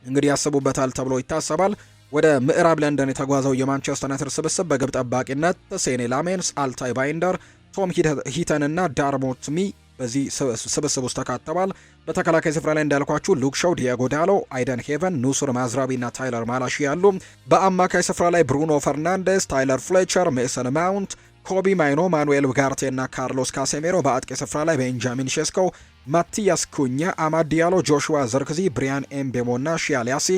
A: እንግዲህ ያስቡበታል ተብሎ ይታሰባል። ወደ ምዕራብ ለንደን የተጓዘው የማንቸስተር ዩናይትድ ስብስብ በግብ ጠባቂነት ሴኔ ላሜንስ፣ አልታይ ባይንደር፣ ቶም ሂተን እና ዳርሞት ሚ በዚህ ስብስብ ውስጥ ተካተዋል። በተከላካይ ስፍራ ላይ እንዳልኳችሁ ሉክ ሾው፣ ዲየጎ ዳሎ፣ አይደን ሄቨን፣ ኑሱር ማዝራቢ እና ታይለር ማላሺ ያሉ። በአማካይ ስፍራ ላይ ብሩኖ ፈርናንዴስ፣ ታይለር ፍሌቸር፣ ሜሰን ማውንት፣ ኮቢ ማይኖ፣ ማኑኤል ኡጋርቴ እና ካርሎስ ካሴሜሮ። በአጥቂ ስፍራ ላይ ቤንጃሚን ሼስኮ፣ ማቲያስ ኩኛ፣ አማድ ዲያሎ፣ ጆሹዋ ዘርክዚ፣ ብሪያን ኤምቤሞ እና ሺያሊያሲ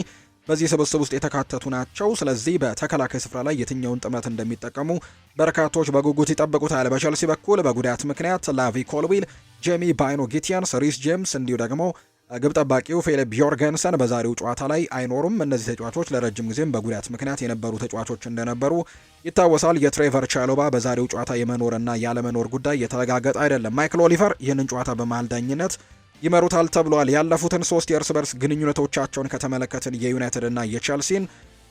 A: በዚህ ስብስብ ውስጥ የተካተቱ ናቸው። ስለዚህ በተከላካይ ስፍራ ላይ የትኛውን ጥምረት እንደሚጠቀሙ በርካቶች በጉጉት ይጠብቁታል። በቸልሲ በኩል በጉዳት ምክንያት ላቪ ኮልዊል፣ ጄሚ ባይኖ ጊቲያንስ፣ ሪስ ጄምስ እንዲሁ ደግሞ ግብ ጠባቂው ፊሊፕ ዮርገንሰን በዛሬው ጨዋታ ላይ አይኖሩም። እነዚህ ተጫዋቾች ለረጅም ጊዜም በጉዳት ምክንያት የነበሩ ተጫዋቾች እንደነበሩ ይታወሳል። የትሬቨር ቻሎባ በዛሬው ጨዋታ የመኖርና ያለመኖር ጉዳይ የተረጋገጠ አይደለም። ማይክል ኦሊቨር ይህንን ጨዋታ በመሃል ዳኝነት ይመሩታል ተብሏል። ያለፉትን 3 የእርስ በርስ ግንኙነቶቻቸውን ከተመለከትን የዩናይትድ እና የቸልሲን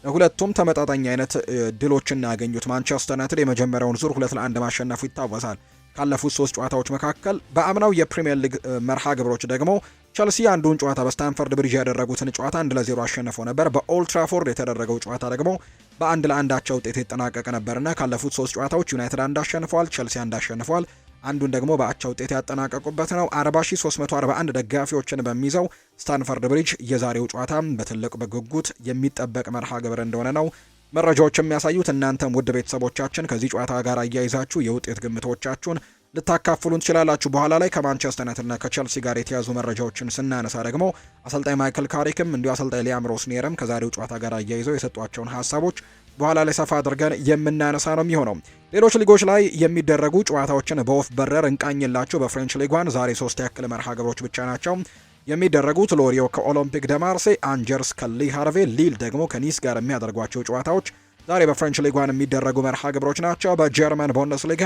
A: ሁለቱም ተመጣጣኝ አይነት ድሎችን ያገኙት ማንቸስተር ዩናይትድ የመጀመሪያውን ዙር 2-1 ማሸነፉ ይታወሳል። ካለፉት 3 ጨዋታዎች መካከል በአምናው የፕሪሚየር ሊግ መርሃ ግብሮች ደግሞ ቸልሲ አንዱን ጨዋታ በስታንፈርድ ብሪጅ ያደረጉትን ጨዋታ 1-0 አሸንፈው ነበር። በኦልድ ትራፎርድ የተደረገው ጨዋታ ደግሞ በ1-1 አቻ ውጤት የተጠናቀቀ ነበርና ካለፉት 3 ጨዋታዎች ዩናይትድ 1 አሸንፈዋል፣ ቸልሲ 1 አሸንፈዋል። አንዱን ደግሞ በአቻ ውጤት ያጠናቀቁበት ነው። 40341 ደጋፊዎችን በሚይዘው ስታንፈርድ ብሪጅ የዛሬው ጨዋታ በትልቅ በጉጉት የሚጠበቅ መርሃ ግብር እንደሆነ ነው መረጃዎች የሚያሳዩት። እናንተም ውድ ቤተሰቦቻችን ከዚህ ጨዋታ ጋር አያይዛችሁ የውጤት ግምቶቻችሁን ልታካፍሉን ትችላላችሁ። በኋላ ላይ ከማንቸስተር ዩናይትድና ከቸልሲ ጋር የተያዙ መረጃዎችን ስናነሳ ደግሞ አሰልጣኝ ማይክል ካሪክም እንዲሁ አሰልጣኝ ሊያም ሮስኒየርም ከዛሬው ጨዋታ ጋር አያይዘው የሰጧቸውን ሀሳቦች በኋላ ላይ ሰፋ አድርገን የምናነሳ ነው የሚሆነው። ሌሎች ሊጎች ላይ የሚደረጉ ጨዋታዎችን በወፍ በረር እንቃኝላችሁ። በፍሬንች ሊግ 1 ዛሬ 3 ያክል መርሃ ግብሮች ብቻ ናቸው የሚደረጉት። ሎሪዮ ከኦሎምፒክ ደ ማርሴይ፣ አንጀርስ ከሊ ሃርቬ፣ ሊል ደግሞ ከኒስ ጋር የሚያደርጓቸው ጨዋታዎች ዛሬ በፍሬንች ሊግ 1 የሚደረጉ መርሃ ግብሮች ናቸው። በጀርመን ቡንደስሊጋ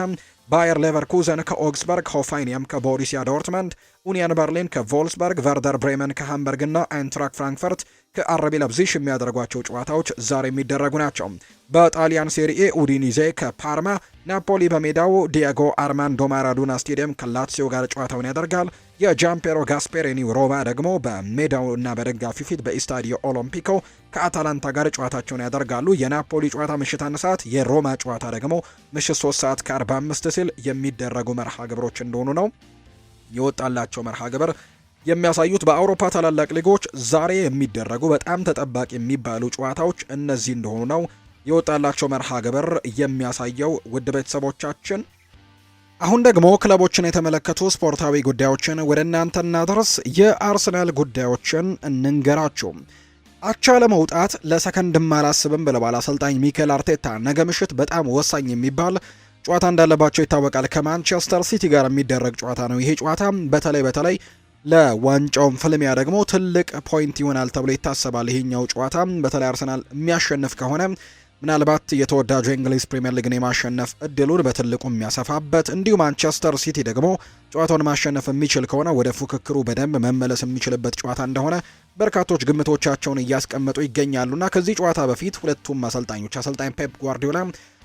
A: ባየር ሌቨርኩዘን ከኦግስበርግ፣ ሆፋይኒየም ከቦሩሲያ ዶርትመንድ፣ ኡኒየን በርሊን ከቮልስበርግ፣ ቨርደር ብሬመን ከሃምበርግ እና አይንትራክ ፍራንክፈርት ከአረቢ ለብዚሽ የሚያደርጓቸው ጨዋታዎች ዛሬ የሚደረጉ ናቸው። በጣሊያን ሴሪኤ ኡዲኒዜ ከፓርማ፣ ናፖሊ በሜዳው ዲያጎ አርማንዶ ማራዶና ስቴዲየም ከላትሲዮ ጋር ጨዋታውን ያደርጋል። የጃምፔሮ ጋስፔሬኒ ሮማ ደግሞ በሜዳው እና በደጋፊ ፊት በኢስታዲዮ ኦሎምፒኮ ከአታላንታ ጋር ጨዋታቸውን ያደርጋሉ። የናፖሊ ጨዋታ ምሽት 1 ሰዓት፣ የሮማ ጨዋታ ደግሞ ምሽት 3 ሰዓት ከ45 ሲል የሚደረጉ መርሃ ግብሮች እንደሆኑ ነው የወጣላቸው መርሃ ግብር የሚያሳዩት። በአውሮፓ ታላላቅ ሊጎች ዛሬ የሚደረጉ በጣም ተጠባቂ የሚባሉ ጨዋታዎች እነዚህ እንደሆኑ ነው የወጣላቸው መርሃ ግብር የሚያሳየው። ውድ ቤተሰቦቻችን አሁን ደግሞ ክለቦችን የተመለከቱ ስፖርታዊ ጉዳዮችን ወደ እናንተ እናደርስ። የአርሰናል ጉዳዮችን እንንገራችሁ። አቻ ለመውጣት ለሰከንድም አላስብም ብለዋል አሰልጣኝ ሚኬል አርቴታ። ነገ ምሽት በጣም ወሳኝ የሚባል ጨዋታ እንዳለባቸው ይታወቃል። ከማንቸስተር ሲቲ ጋር የሚደረግ ጨዋታ ነው ይሄ ጨዋታ። በተለይ ለዋንጫውም ፍልሚያ ደግሞ ትልቅ ፖይንት ይሆናል ተብሎ ይታሰባል። ይሄኛው ጨዋታ በተለይ አርሰናል የሚያሸንፍ ከሆነ ምናልባት የተወዳጁ የእንግሊዝ ፕሪምየር ሊግን የማሸነፍ እድሉን በትልቁ የሚያሰፋበት፣ እንዲሁ ማንቸስተር ሲቲ ደግሞ ጨዋታውን ማሸነፍ የሚችል ከሆነ ወደ ፉክክሩ በደንብ መመለስ የሚችልበት ጨዋታ እንደሆነ በርካቶች ግምቶቻቸውን እያስቀመጡ ይገኛሉና ከዚህ ጨዋታ በፊት ሁለቱም አሰልጣኞች አሰልጣኝ ፔፕ ጓርዲዮላ፣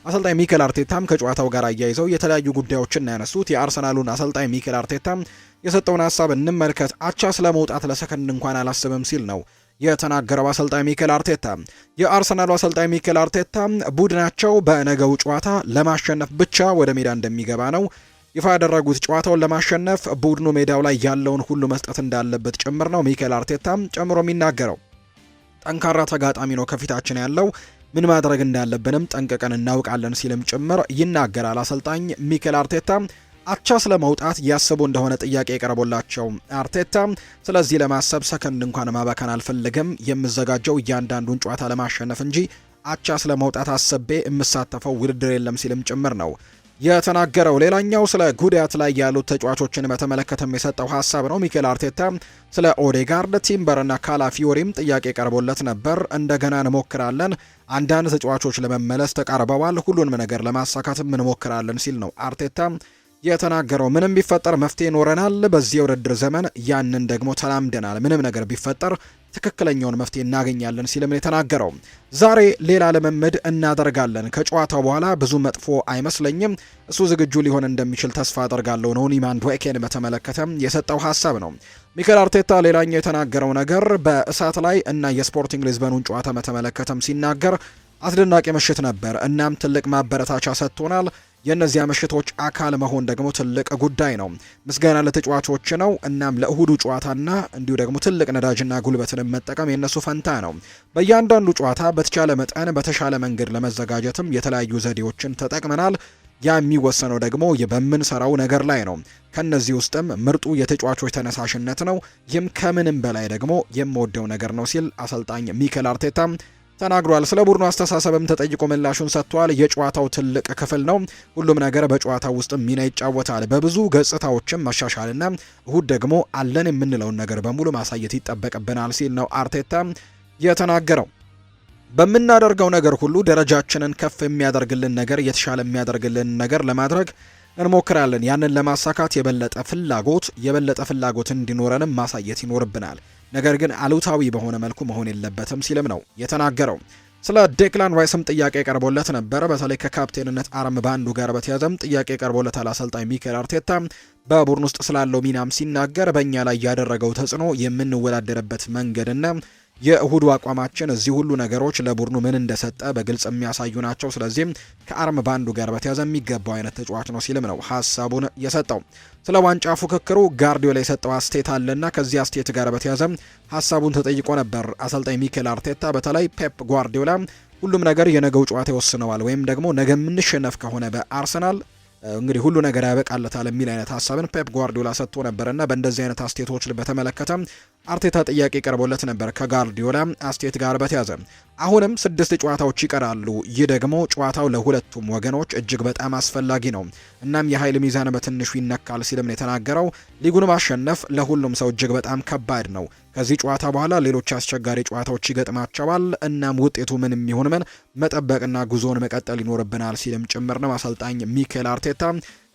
A: አሰልጣኝ ሚኬል አርቴታም ከጨዋታው ጋር አያይዘው የተለያዩ ጉዳዮችን ያነሱት። የአርሰናሉን አሰልጣኝ ሚኬል አርቴታም የሰጠውን ሀሳብ እንመልከት። አቻ ስለመውጣት ለሰከንድ እንኳን አላስብም ሲል ነው የተናገረው አሰልጣኝ ሚኬል አርቴታ። የአርሰናሉ አሰልጣኝ ሚኬል አርቴታ ቡድናቸው በነገው ጨዋታ ለማሸነፍ ብቻ ወደ ሜዳ እንደሚገባ ነው ይፋ ያደረጉት። ጨዋታውን ለማሸነፍ ቡድኑ ሜዳው ላይ ያለውን ሁሉ መስጠት እንዳለበት ጭምር ነው ሚኬል አርቴታ ጨምሮ የሚናገረው። ጠንካራ ተጋጣሚ ነው ከፊታችን ያለው፣ ምን ማድረግ እንዳለብንም ጠንቅቀን እናውቃለን ሲልም ጭምር ይናገራል አሰልጣኝ ሚኬል አርቴታ። አቻ ስለመውጣት ያስቡ እንደሆነ ጥያቄ የቀረበላቸው አርቴታ ስለዚህ ለማሰብ ሰከንድ እንኳን ማባከን አልፈልግም፣ የምዘጋጀው እያንዳንዱን ጨዋታ ለማሸነፍ እንጂ አቻ ስለመውጣት አስቤ የምሳተፈው ውድድር የለም ሲልም ጭምር ነው የተናገረው። ሌላኛው ስለ ጉዳት ላይ ያሉት ተጫዋቾችን በተመለከተም የሰጠው ሀሳብ ነው። ሚኬል አርቴታ ስለ ኦዴጋርድ፣ ቲምበር እና ካላፊዮሪም ጥያቄ ቀርቦለት ነበር። እንደገና እንሞክራለን፣ አንዳንድ ተጫዋቾች ለመመለስ ተቃርበዋል፣ ሁሉንም ነገር ለማሳካትም እንሞክራለን ሲል ነው አርቴታ የተናገረው። ምንም ቢፈጠር መፍትሄ ይኖረናል፣ በዚህ የውድድር ዘመን ያንን ደግሞ ተላምደናል፣ ምንም ነገር ቢፈጠር ትክክለኛውን መፍትሄ እናገኛለን ሲልም የተናገረው። ዛሬ ሌላ ልምምድ እናደርጋለን፣ ከጨዋታው በኋላ ብዙ መጥፎ አይመስለኝም፣ እሱ ዝግጁ ሊሆን እንደሚችል ተስፋ አደርጋለሁ ነው ኒማንዱዌኬን በተመለከተ የሰጠው ሀሳብ ነው። ሚኬል አርቴታ ሌላኛው የተናገረው ነገር በእሳት ላይ እና የስፖርቲንግ ሊዝበኑን ጨዋታ በተመለከተም ሲናገር አስደናቂ ምሽት ነበር፣ እናም ትልቅ ማበረታቻ ሰጥቶናል። የእነዚያ ምሽቶች አካል መሆን ደግሞ ትልቅ ጉዳይ ነው። ምስጋና ለተጫዋቾች ነው። እናም ለእሁዱ ጨዋታና እንዲሁ ደግሞ ትልቅ ነዳጅና ጉልበትን መጠቀም የእነሱ ፈንታ ነው። በእያንዳንዱ ጨዋታ በተቻለ መጠን በተሻለ መንገድ ለመዘጋጀትም የተለያዩ ዘዴዎችን ተጠቅመናል። ያ የሚወሰነው ደግሞ በምንሰራው ነገር ላይ ነው። ከነዚህ ውስጥም ምርጡ የተጫዋቾች ተነሳሽነት ነው። ይህም ከምንም በላይ ደግሞ የምወደው ነገር ነው ሲል አሰልጣኝ ሚኬል አርቴታ ተናግሯል። ስለ ቡድኑ አስተሳሰብም ተጠይቆ ምላሹን ሰጥቷል። የጨዋታው ትልቅ ክፍል ነው። ሁሉም ነገር በጨዋታው ውስጥ ሚና ይጫወታል። በብዙ ገጽታዎችም መሻሻልና እሁድ ደግሞ አለን የምንለውን ነገር በሙሉ ማሳየት ይጠበቅብናል ሲል ነው አርቴታ የተናገረው። በምናደርገው ነገር ሁሉ ደረጃችንን ከፍ የሚያደርግልን ነገር፣ የተሻለ የሚያደርግልን ነገር ለማድረግ እንሞክራለን። ያንን ለማሳካት የበለጠ ፍላጎት እንዲኖረንም ማሳየት ይኖርብናል። ነገር ግን አሉታዊ በሆነ መልኩ መሆን የለበትም ሲልም ነው የተናገረው። ስለ ዴክላን ራይስም ጥያቄ ቀርቦለት ነበረ። በተለይ ከካፕቴንነት አርም ባንዱ ጋር በተያዘም ጥያቄ ቀርቦለታል አሰልጣኝ ሚኬል አርቴታ በቡድን ውስጥ ስላለው ሚናም ሲናገር በእኛ ላይ ያደረገው ተጽዕኖ የምንወዳደርበት መንገድና የእሁዱ አቋማችን እዚህ ሁሉ ነገሮች ለቡድኑ ምን እንደሰጠ በግልጽ የሚያሳዩ ናቸው። ስለዚህም ከአርም ባንዱ ጋር በተያዘ የሚገባው አይነት ተጫዋች ነው ሲልም ነው ሀሳቡን የሰጠው። ስለ ዋንጫ ፉክክሩ ጋርዲዮላ የሰጠው አስቴት አለና ከዚህ አስቴት ጋር በተያዘ ሀሳቡን ተጠይቆ ነበር አሰልጣኝ ሚኬል አርቴታ። በተለይ ፔፕ ጓርዲዮላ ሁሉም ነገር የነገው ጨዋታ ይወስነዋል ወይም ደግሞ ነገ የምንሸነፍ ከሆነ በአርሰናል እንግዲህ ሁሉ ነገር ያበቃለታል የሚል አይነት ሀሳብን ፔፕ ጓርዲዮላ ሰጥቶ ነበርና በእንደዚህ አይነት አስቴቶች በተመለከተ አርቴታ ጥያቄ ቀርቦለት ነበር ከጋርዲዮላ አስቴት ጋር በተያዘ። አሁንም 6 ጨዋታዎች ይቀራሉ። ይህ ደግሞ ጨዋታው ለሁለቱም ወገኖች እጅግ በጣም አስፈላጊ ነው። እናም የኃይል ሚዛን በትንሹ ይነካል ሲልም ነው የተናገረው። ሊጉን ማሸነፍ ለሁሉም ሰው እጅግ በጣም ከባድ ነው። ከዚህ ጨዋታ በኋላ ሌሎች አስቸጋሪ ጨዋታዎች ይገጥማቸዋል። እናም ውጤቱ ምንም ይሁን ምን መጠበቅና ጉዞውን መቀጠል ይኖርብናል ሲልም ጭምር ነው አሰልጣኝ ሚኬል አርቴታ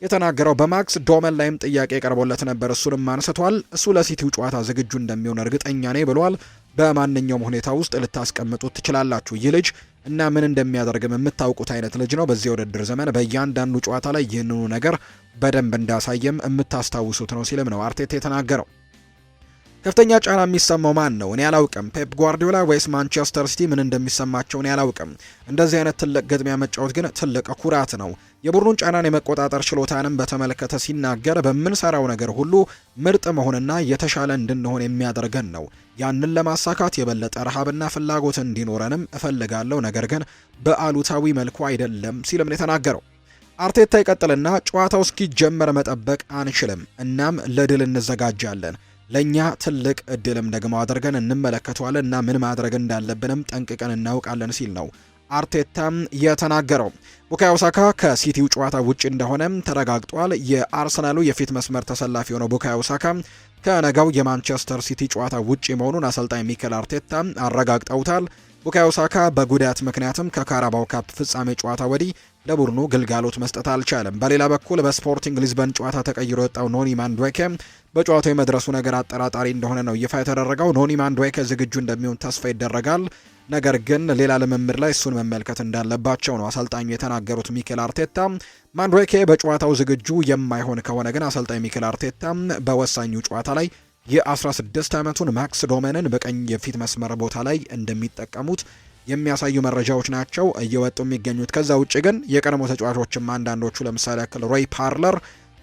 A: የተናገረው። በማክስ ዶመን ላይም ጥያቄ ቀርቦለት ነበር። እሱንም አንስቷል። እሱ ለሲቲው ጨዋታ ዝግጁ እንደሚሆን እርግጠኛ ነኝ ብሏል። በማንኛውም ሁኔታ ውስጥ ልታስቀምጡት ትችላላችሁ። ይህ ልጅ እና ምን እንደሚያደርግም የምታውቁት አይነት ልጅ ነው። በዚህ የውድድር ዘመን በእያንዳንዱ ጨዋታ ላይ ይህንኑ ነገር በደንብ እንዳሳየም የምታስታውሱት ነው ሲልም ነው አርቴታ የተናገረው። ከፍተኛ ጫና የሚሰማው ማን ነው? እኔ አላውቅም። ፔፕ ጓርዲዮላ ወይስ ማንቸስተር ሲቲ ምን እንደሚሰማቸው እኔ አላውቅም። እንደዚህ አይነት ትልቅ ግጥሚያ መጫወት ግን ትልቅ ኩራት ነው። የቡድኑን ጫናን የመቆጣጠር ችሎታንም በተመለከተ ሲናገር በምንሰራው ነገር ሁሉ ምርጥ መሆንና የተሻለ እንድንሆን የሚያደርገን ነው። ያንን ለማሳካት የበለጠ ረሃብና ፍላጎት እንዲኖረንም እፈልጋለሁ፣ ነገር ግን በአሉታዊ መልኩ አይደለም ሲልም ነው የተናገረው። አርቴታ ይቀጥልና ጨዋታው እስኪጀመር መጠበቅ አንችልም፣ እናም ለድል እንዘጋጃለን። ለኛ ትልቅ እድልም ደግሞ አድርገን እንመለከተዋለን እና ምን ማድረግ እንዳለብንም ጠንቅቀን እናውቃለን ሲል ነው አርቴታም የተናገረው። ቡካዮ ሳካ ከሲቲው ጨዋታ ውጪ እንደሆነም ተረጋግጧል። የአርሰናሉ የፊት መስመር ተሰላፊ የሆነው ቡካዮ ሳካ ከነጋው የማንቸስተር ሲቲ ጨዋታ ውጪ መሆኑን አሰልጣኝ ሚኬል አርቴታ አረጋግጠውታል። ቡካዮ ሳካ በጉዳት ምክንያትም ከካራባው ካፕ ፍጻሜ ጨዋታ ወዲህ ለቡድኑ ግልጋሎት መስጠት አልቻለም። በሌላ በኩል በስፖርቲንግ ሊዝበን ጨዋታ ተቀይሮ የወጣው ኖኒ ማንዱዌኬ በጨዋታው የመድረሱ ነገር አጠራጣሪ እንደሆነ ነው ይፋ የተደረገው። ኖኒ ማንዱዌኬ ዝግጁ እንደሚሆን ተስፋ ይደረጋል። ነገር ግን ሌላ ልምምድ ላይ እሱን መመልከት እንዳለባቸው ነው አሰልጣኙ የተናገሩት ሚኬል አርቴታ። ማንዱዌኬ በጨዋታው ዝግጁ የማይሆን ከሆነ ግን አሰልጣኝ ሚኬል አርቴታ በወሳኙ ጨዋታ ላይ የ16 ዓመቱን ማክስ ዶመንን በቀኝ የፊት መስመር ቦታ ላይ እንደሚጠቀሙት የሚያሳዩ መረጃዎች ናቸው እየወጡ የሚገኙት። ከዛ ውጭ ግን የቀድሞ ተጫዋቾችም አንዳንዶቹ ለምሳሌ ያክል ሮይ ፓርለር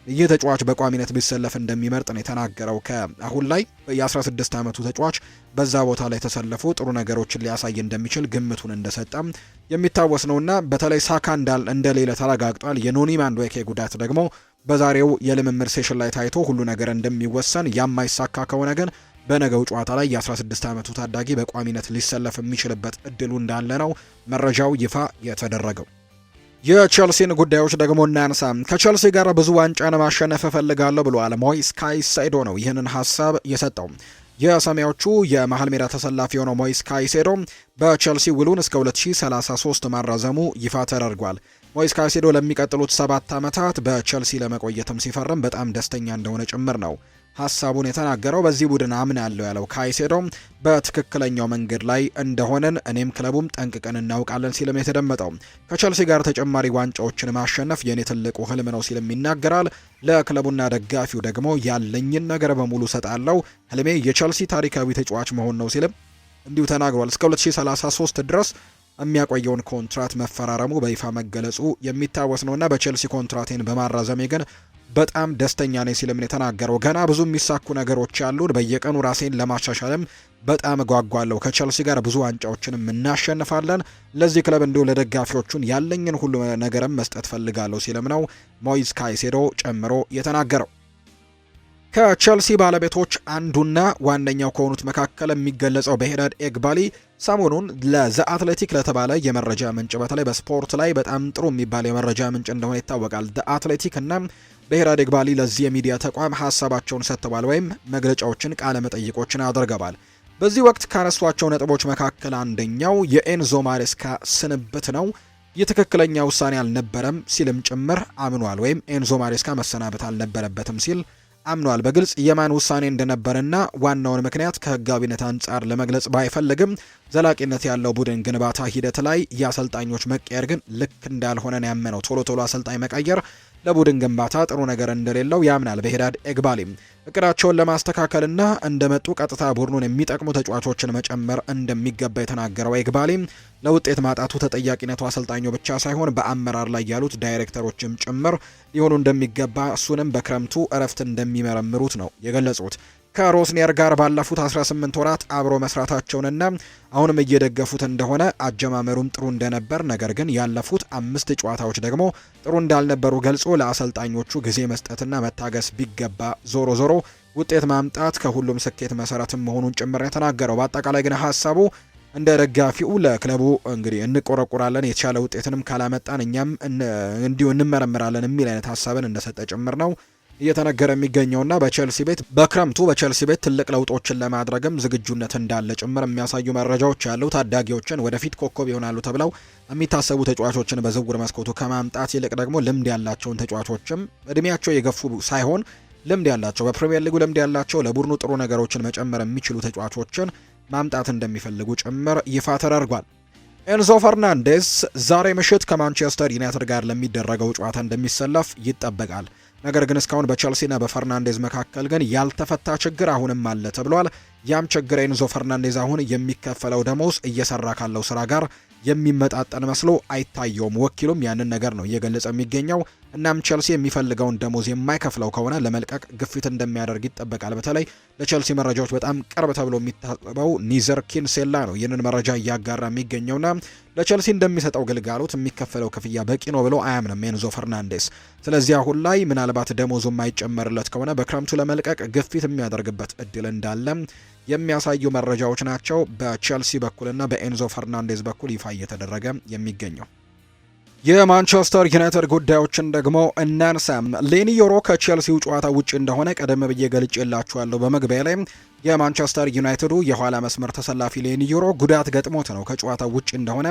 A: ይህ ተጫዋች በቋሚነት ቢሰለፍ እንደሚመርጥ ነው የተናገረው። ከአሁን ላይ የ16 ዓመቱ ተጫዋች በዛ ቦታ ላይ ተሰልፎ ጥሩ ነገሮችን ሊያሳይ እንደሚችል ግምቱን እንደሰጠም የሚታወስ ነውና በተለይ ሳካ እንደሌለ ተረጋግጧል። የኖኒ ማንዱዌኬ ጉዳት ደግሞ በዛሬው የልምምድ ሴሽን ላይ ታይቶ ሁሉ ነገር እንደሚወሰን፣ ያማይሳካ ከሆነ ግን በነገው ጨዋታ ላይ የ16 ዓመቱ ታዳጊ በቋሚነት ሊሰለፍ የሚችልበት እድሉ እንዳለ ነው መረጃው ይፋ የተደረገው። የቼልሲን ጉዳዮች ደግሞ እናንሳ። ከቼልሲ ጋር ብዙ ዋንጫን ማሸነፍ እፈልጋለሁ ብሏል ሞይስ ካይሴዶ ነው ይህንን ሀሳብ የሰጠው። የሰማያዎቹ የመሃል ሜዳ ተሰላፊ የሆነው ሞይስ ካይሴዶ በቼልሲ ውሉን እስከ 2033 ማራዘሙ ይፋ ተደርጓል። ሞይስ ካይሴዶ ለሚቀጥሉት 7 ዓመታት በቼልሲ ለመቆየትም ሲፈርም በጣም ደስተኛ እንደሆነ ጭምር ነው ሀሳቡን የተናገረው። በዚህ ቡድን አምናለሁ ያለው ካይሴዶ በትክክለኛው መንገድ ላይ እንደሆነን እኔም ክለቡም ጠንቅቀን እናውቃለን ሲልም የተደመጠው። ከቼልሲ ጋር ተጨማሪ ዋንጫዎችን ማሸነፍ የኔ ትልቁ ህልም ነው ሲልም ይናገራል። ለክለቡና ደጋፊው ደግሞ ያለኝን ነገር በሙሉ ሰጣለው፣ ህልሜ የቼልሲ ታሪካዊ ተጫዋች መሆን ነው ሲልም እንዲሁ ተናግሯል። እስከ 2033 ድረስ የሚያቆየውን ኮንትራት መፈራረሙ በይፋ መገለጹ የሚታወስ ነውና በቼልሲ ኮንትራቴን በማራዘሜ ግን በጣም ደስተኛ ነኝ ሲልም ነው የተናገረው። ገና ብዙ የሚሳኩ ነገሮች ያሉን፣ በየቀኑ ራሴን ለማሻሻልም በጣም እጓጓለሁ። ከቼልሲ ጋር ብዙ ዋንጫዎችንም እናሸንፋለን። ለዚህ ክለብ እንዲሁ ለደጋፊዎቹን ያለኝን ሁሉ ነገርም መስጠት ፈልጋለሁ ሲልም ነው ሞይስ ካይሴዶ ጨምሮ የተናገረው። ከቼልሲ ባለቤቶች አንዱና ዋነኛው ከሆኑት መካከል የሚገለጸው በሄራድ ኤግባሊ ሰሞኑን ለዘ አትሌቲክ ለተባለ የመረጃ ምንጭ በተለይ በስፖርት ላይ በጣም ጥሩ የሚባል የመረጃ ምንጭ እንደሆነ ይታወቃል። ዘ አትሌቲክ እና በሄራድ ኤግባሊ ለዚህ የሚዲያ ተቋም ሀሳባቸውን ሰጥተዋል ወይም መግለጫዎችን ቃለ መጠይቆችን አድርገዋል። በዚህ ወቅት ካነሷቸው ነጥቦች መካከል አንደኛው የኤንዞ ማሬስካ ስንብት ነው። የትክክለኛ ውሳኔ አልነበረም ሲልም ጭምር አምኗል። ወይም ኤንዞ ማሬስካ መሰናበት አልነበረበትም ሲል አምኗል። በግልጽ የማን ውሳኔ እንደነበረና ዋናውን ምክንያት ከህጋዊነት አንጻር ለመግለጽ ባይፈልግም ዘላቂነት ያለው ቡድን ግንባታ ሂደት ላይ የአሰልጣኞች መቀየር ግን ልክ እንዳልሆነ ነው ያመነው። ቶሎ አሰልጣኝ መቀየር ለቡድን ግንባታ ጥሩ ነገር እንደሌለው ያምናል። በሄራድ ኤግባሊ እቅዳቸውን ለማስተካከልና እንደመጡ ቀጥታ ቡድኑን የሚጠቅሙ ተጫዋቾችን መጨመር እንደሚገባ የተናገረው ኤግባሊ ለውጤት ማጣቱ ተጠያቂነቱ አሰልጣኙ ብቻ ሳይሆን በአመራር ላይ ያሉት ዳይሬክተሮችም ጭምር ሊሆኑ እንደሚገባ እሱንም በክረምቱ እረፍት እንደሚመረምሩት ነው የገለጹት። ከሮስኒየር ጋር ባለፉት 18 ወራት አብሮ መስራታቸውንና አሁንም እየደገፉት እንደሆነ አጀማመሩም ጥሩ እንደነበር ነገር ግን ያለፉት 5 ጨዋታዎች ደግሞ ጥሩ እንዳልነበሩ ገልጾ ለአሰልጣኞቹ ጊዜ መስጠትና መታገስ ቢገባ ዞሮ ውጤት ማምጣት ከሁሉም ስኬት መሰረትም መሆኑን ጭምር የተናገረው። በአጠቃላይ ግን ሀሳቡ እንደ ደጋፊው ለክለቡ እንግዲህ እንቆረቁራለን፣ የተሻለ ውጤትንም ካላመጣን እኛም እንዲሁ እንመረምራለን የሚል አይነት ሀሳብን እንደሰጠ ጭምር ነው እየተነገረ የሚገኘውና በቼልሲ ቤት በክረምቱ በቼልሲ ቤት ትልቅ ለውጦችን ለማድረግም ዝግጁነት እንዳለ ጭምር የሚያሳዩ መረጃዎች ያሉ ታዳጊዎችን ወደፊት ኮከብ ይሆናሉ ተብለው የሚታሰቡ ተጫዋቾችን በዝውውር መስኮቱ ከማምጣት ይልቅ ደግሞ ልምድ ያላቸውን ተጫዋቾችም እድሜያቸው የገፉ ሳይሆን ልምድ ያላቸው በፕሪሚየር ሊጉ ልምድ ያላቸው ለቡድኑ ጥሩ ነገሮችን መጨመር የሚችሉ ተጫዋቾችን ማምጣት እንደሚፈልጉ ጭምር ይፋ ተደርጓል። ኤንዞ ፈርናንዴስ ዛሬ ምሽት ከማንቸስተር ዩናይትድ ጋር ለሚደረገው ጨዋታ እንደሚሰለፍ ይጠበቃል። ነገር ግን እስካሁን በቼልሲና በፈርናንዴዝ መካከል ግን ያልተፈታ ችግር አሁንም አለ ተብሏል። ያም ችግር ኤንዞ ፈርናንዴዝ አሁን የሚከፈለው ደሞዝ እየሰራ ካለው ስራ ጋር የሚመጣጠን መስሎ አይታየውም። ወኪሉም ያንን ነገር ነው እየገለጸ የሚገኘው። እናም ቼልሲ የሚፈልገውን ደሞዝ የማይከፍለው ከሆነ ለመልቀቅ ግፊት እንደሚያደርግ ይጠበቃል። በተለይ ለቼልሲ መረጃዎች በጣም ቅርብ ተብሎ የሚታሰበው ኒዘር ኪንሴላ ነው ይህንን መረጃ እያጋራ የሚገኘውና ለቼልሲ እንደሚሰጠው ግልጋሎት የሚከፈለው ክፍያ በቂ ነው ብሎ አያምንም ኤንዞ ፈርናንዴስ። ስለዚህ አሁን ላይ ምናልባት ደሞዙ የማይጨመርለት ከሆነ በክረምቱ ለመልቀቅ ግፊት የሚያደርግበት እድል እንዳለ የሚያሳዩ መረጃዎች ናቸው በቼልሲ በኩልና በኤንዞ ፈርናንዴዝ በኩል ይፋ እየተደረገ የሚገኘው። የማንቸስተር ዩናይትድ ጉዳዮችን ደግሞ እናንሳም። ሌኒ ዮሮ ከቼልሲው ጨዋታ ውጭ እንደሆነ ቀደም ብዬ ገልጬላችኋለሁ በመግቢያ ላይ። የማንቸስተር ዩናይትዱ የኋላ መስመር ተሰላፊ ሌኒ ዮሮ ጉዳት ገጥሞት ነው ከጨዋታው ውጭ እንደሆነ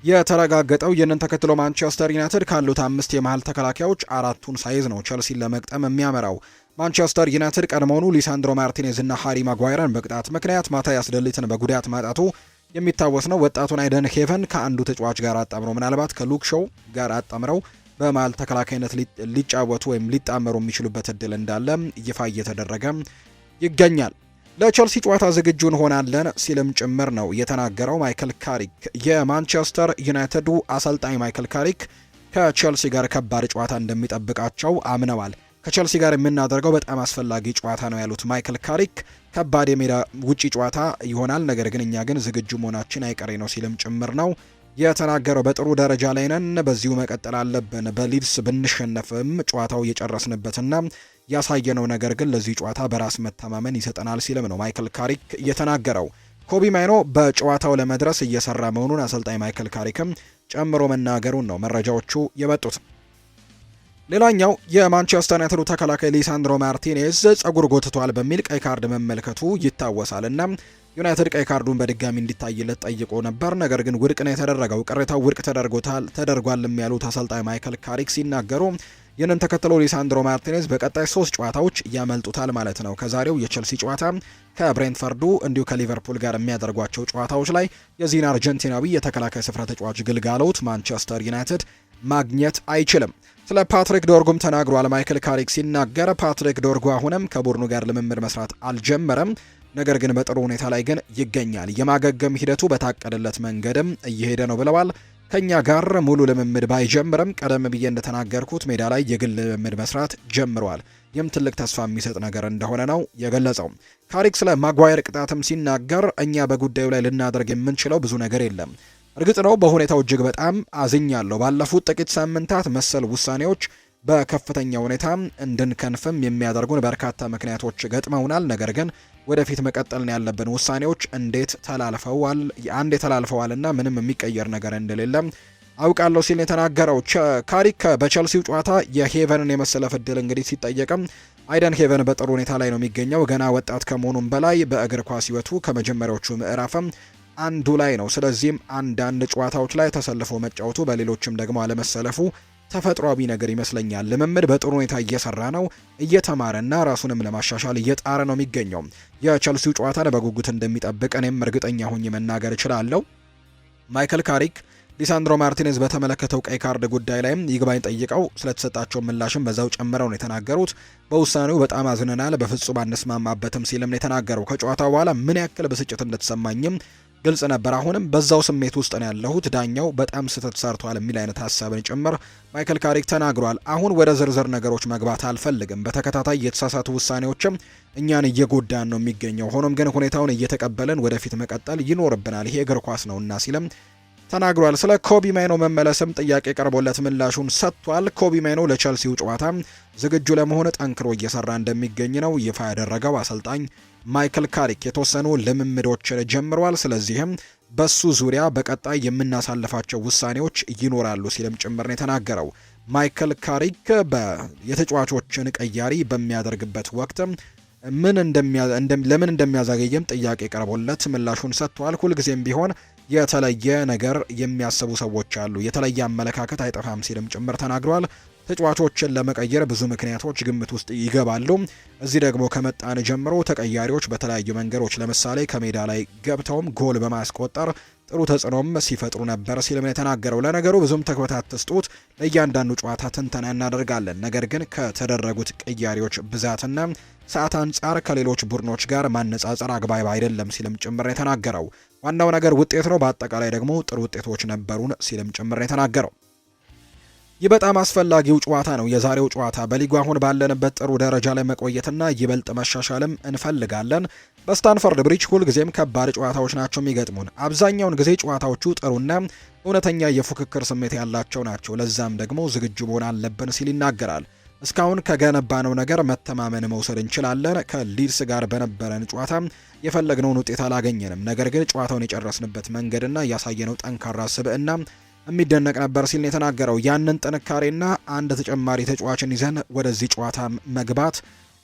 A: የተረጋገጠው። ይህንን ተከትሎ ማንቸስተር ዩናይትድ ካሉት 5 የመሃል ተከላካዮች 4ቱን ሳይዝ ነው ቼልሲን ለመቅጠም የሚያመራው። ማንቸስተር ዩናይትድ ቀድሞውኑ ሊሳንድሮ ማርቲኔዝ እና ሃሪ ማጓየርን በቅጣት ምክንያት ማታያስ ደሊትን በጉዳት ማጣቱ የሚታወስ ነው። ወጣቱን አይደን ሄቨን ከአንዱ ተጫዋች ጋር አጣምረው ምናልባት ከሉክ ሾው ጋር አጣምረው በመሃል ተከላካይነት ሊጫወቱ ወይም ሊጣመሩ የሚችሉበት እድል እንዳለ ይፋ እየተደረገ ይገኛል። ለቼልሲ ጨዋታ ዝግጁ እንሆናለን ሲልም ጭምር ነው የተናገረው ማይክል ካሪክ። የማንቸስተር ዩናይትዱ አሰልጣኝ ማይክል ካሪክ ከቼልሲ ጋር ከባድ ጨዋታ እንደሚጠብቃቸው አምነዋል። ከቼልሲ ጋር የምናደርገው በጣም አስፈላጊ ጨዋታ ነው ያሉት ማይክል ካሪክ ከባድ የሜዳ ውጪ ጨዋታ ይሆናል፣ ነገር ግን እኛ ግን ዝግጁ መሆናችን አይቀሬ ነው ሲልም ጭምር ነው የተናገረው። በጥሩ ደረጃ ላይ ነን፣ በዚሁ መቀጠል አለብን። በሊድስ ብንሸነፍም ጨዋታው የጨረስንበትና ያሳየነው ነገር ግን ለዚህ ጨዋታ በራስ መተማመን ይሰጠናል ሲልም ነው ማይክል ካሪክ የተናገረው። ኮቢ ማይኖ በጨዋታው ለመድረስ እየሰራ መሆኑን አሰልጣኝ ማይክል ካሪክም ጨምሮ መናገሩን ነው መረጃዎቹ የመጡት። ሌላኛው የማንቸስተር ዩናይትድ ተከላካይ ሊሳንድሮ ማርቲኔዝ ጸጉር ጎትቷል በሚል ቀይ ካርድ መመልከቱ ይታወሳል እና ዩናይትድ ቀይ ካርዱን በድጋሚ እንዲታይለት ጠይቆ ነበር። ነገር ግን ውድቅ ነው የተደረገው። ቅሬታው ውድቅ ተደርጓልም ያሉት አሰልጣኝ ማይክል ካሪክ ሲናገሩ ይህንን ተከትሎ ሊሳንድሮ ማርቲኔዝ በቀጣይ 3 ጨዋታዎች ያመልጡታል ማለት ነው። ከዛሬው የቼልሲ ጨዋታ፣ ከብሬንትፈርዱ እንዲሁ ከሊቨርፑል ጋር የሚያደርጓቸው ጨዋታዎች ላይ የዚህን አርጀንቲናዊ የተከላካይ ስፍራ ተጫዋች ግልጋሎት ማንቸስተር ዩናይትድ ማግኘት አይችልም። ስለ ፓትሪክ ዶርጉም ተናግሯል ማይክል ካሪክ ሲናገር፣ ፓትሪክ ዶርጉ አሁንም ከቡድኑ ጋር ልምምድ መስራት አልጀመረም፣ ነገር ግን በጥሩ ሁኔታ ላይ ግን ይገኛል። የማገገም ሂደቱ በታቀደለት መንገድም እየሄደ ነው ብለዋል። ከኛ ጋር ሙሉ ልምምድ ባይጀምርም ቀደም ብዬ እንደተናገርኩት ሜዳ ላይ የግል ልምምድ መስራት ጀምሯል። ይህም ትልቅ ተስፋ የሚሰጥ ነገር እንደሆነ ነው የገለጸው። ካሪክ ስለ ማጓየር ቅጣትም ሲናገር፣ እኛ በጉዳዩ ላይ ልናደርግ የምንችለው ብዙ ነገር የለም። እርግጥ ነው በሁኔታው እጅግ በጣም አዝኛለሁ። ባለፉት ጥቂት ሳምንታት መሰል ውሳኔዎች በከፍተኛ ሁኔታ እንድንከንፍም የሚያደርጉን በርካታ ምክንያቶች ገጥመውናል። ነገር ግን ወደፊት መቀጠልን ያለብን ውሳኔዎች አንዴ ተላልፈዋልና ምንም የሚቀየር ነገር እንደሌለ አውቃለሁ ሲል የተናገረው ካሪክ በቼልሲው ጨዋታ የሄቨንን የመሰለፍ ዕድል እንግዲህ ሲጠየቅም አይደን ሄቨን በጥሩ ሁኔታ ላይ ነው የሚገኘው። ገና ወጣት ከመሆኑም በላይ በእግር ኳስ ሕይወቱ ከመጀመሪያዎቹ ምዕራፍም አንዱ ላይ ነው። ስለዚህም አንዳንድ ጨዋታዎች ላይ ተሰልፎ መጫወቱ፣ በሌሎችም ደግሞ አለመሰለፉ ተፈጥሯዊ ነገር ይመስለኛል። ልምምድ በጥሩ ሁኔታ እየሰራ ነው፣ እየተማረና ራሱንም ለማሻሻል እየጣረ ነው የሚገኘው። የቼልሲው ጨዋታን በጉጉት እንደሚጠብቅ እኔም እርግጠኛ ሆኜ መናገር እችላለሁ። ማይክል ካሪክ ሊሳንድሮ ማርቲኔዝ በተመለከተው ቀይ ካርድ ጉዳይ ላይም ይግባኝ ጠይቀው ስለተሰጣቸው ምላሽም በዛው ጨምረው ነው የተናገሩት። በውሳኔው በጣም አዝነናል፣ በፍጹም አንስማማበትም ሲልም ነው የተናገረው። ከጨዋታው በኋላ ምን ያክል ብስጭት እንደተሰማኝም ግልጽ ነበር። አሁንም በዛው ስሜት ውስጥ ነው ያለሁት፣ ዳኛው በጣም ስህተት ሰርቷል የሚል አይነት ሀሳብን ጭምር ማይክል ካሪክ ተናግሯል። አሁን ወደ ዝርዝር ነገሮች መግባት አልፈልግም። በተከታታይ የተሳሳቱ ውሳኔዎችም እኛን እየጎዳን ነው የሚገኘው። ሆኖም ግን ሁኔታውን እየተቀበለን ወደፊት መቀጠል ይኖርብናል። ይሄ እግር ኳስ ነውና ሲልም ተናግሯል። ስለ ኮቢ ማይኖ መመለስም ጥያቄ ቀርቦለት ምላሹን ሰጥቷል። ኮቢ ማይኖ ለቸልሲው ጨዋታ ዝግጁ ለመሆን ጠንክሮ እየሰራ እንደሚገኝ ነው ይፋ ያደረገው አሰልጣኝ ማይክል ካሪክ። የተወሰኑ ልምምዶችን ጀምሯል። ስለዚህም በሱ ዙሪያ በቀጣይ የምናሳልፋቸው ውሳኔዎች ይኖራሉ ሲልም ጭምር ነው የተናገረው። ማይክል ካሪክ የተጫዋቾችን ቀያሪ በሚያደርግበት ወቅት ለምን እንደሚያዘገይም ጥያቄ ቀርቦለት ምላሹን ሰጥቷል። ሁልጊዜም ቢሆን የተለየ ነገር የሚያስቡ ሰዎች አሉ፣ የተለየ አመለካከት አይጠፋም ሲልም ጭምር ተናግሯል። ተጫዋቾችን ለመቀየር ብዙ ምክንያቶች ግምት ውስጥ ይገባሉ። እዚህ ደግሞ ከመጣን ጀምሮ ተቀያሪዎች በተለያዩ መንገዶች ለምሳሌ ከሜዳ ላይ ገብተውም ጎል በማስቆጠር ጥሩ ተጽዕኖም ሲፈጥሩ ነበር ሲልም የተናገረው። ለነገሩ ብዙም ትኩረት አትስጡት፣ ለእያንዳንዱ ጨዋታ ትንተና እናደርጋለን። ነገር ግን ከተደረጉት ቅያሪዎች ብዛትና ሰዓት አንጻር ከሌሎች ቡድኖች ጋር ማነጻጸር አግባብ አይደለም ሲልም ጭምር የተናገረው። ዋናው ነገር ውጤት ነው፣ በአጠቃላይ ደግሞ ጥሩ ውጤቶች ነበሩን ሲልም ጭምር የተናገረው። ይህ በጣም አስፈላጊው ጨዋታ ነው። የዛሬው ጨዋታ በሊጉ አሁን ባለንበት ጥሩ ደረጃ ላይ መቆየትና ይበልጥ መሻሻልም እንፈልጋለን። በስታንፈርድ ብሪጅ ሁልጊዜም ከባድ ጨዋታዎች ናቸው የሚገጥሙን። አብዛኛውን ጊዜ ጨዋታዎቹ ጥሩና እውነተኛ የፉክክር ስሜት ያላቸው ናቸው። ለዛም ደግሞ ዝግጁ መሆን አለብን ሲል ይናገራል። እስካሁን ከገነባነው ነገር መተማመን መውሰድ እንችላለን። ከሊድስ ጋር በነበረን ጨዋታ የፈለግነውን ውጤት አላገኘንም። ነገር ግን ጨዋታውን የጨረስንበት መንገድና ያሳየነው ጠንካራ ስብዕና የሚደነቅ ነበር ሲል የተናገረው። ያንን ጥንካሬና አንድ ተጨማሪ ተጫዋችን ይዘን ወደዚህ ጨዋታ መግባት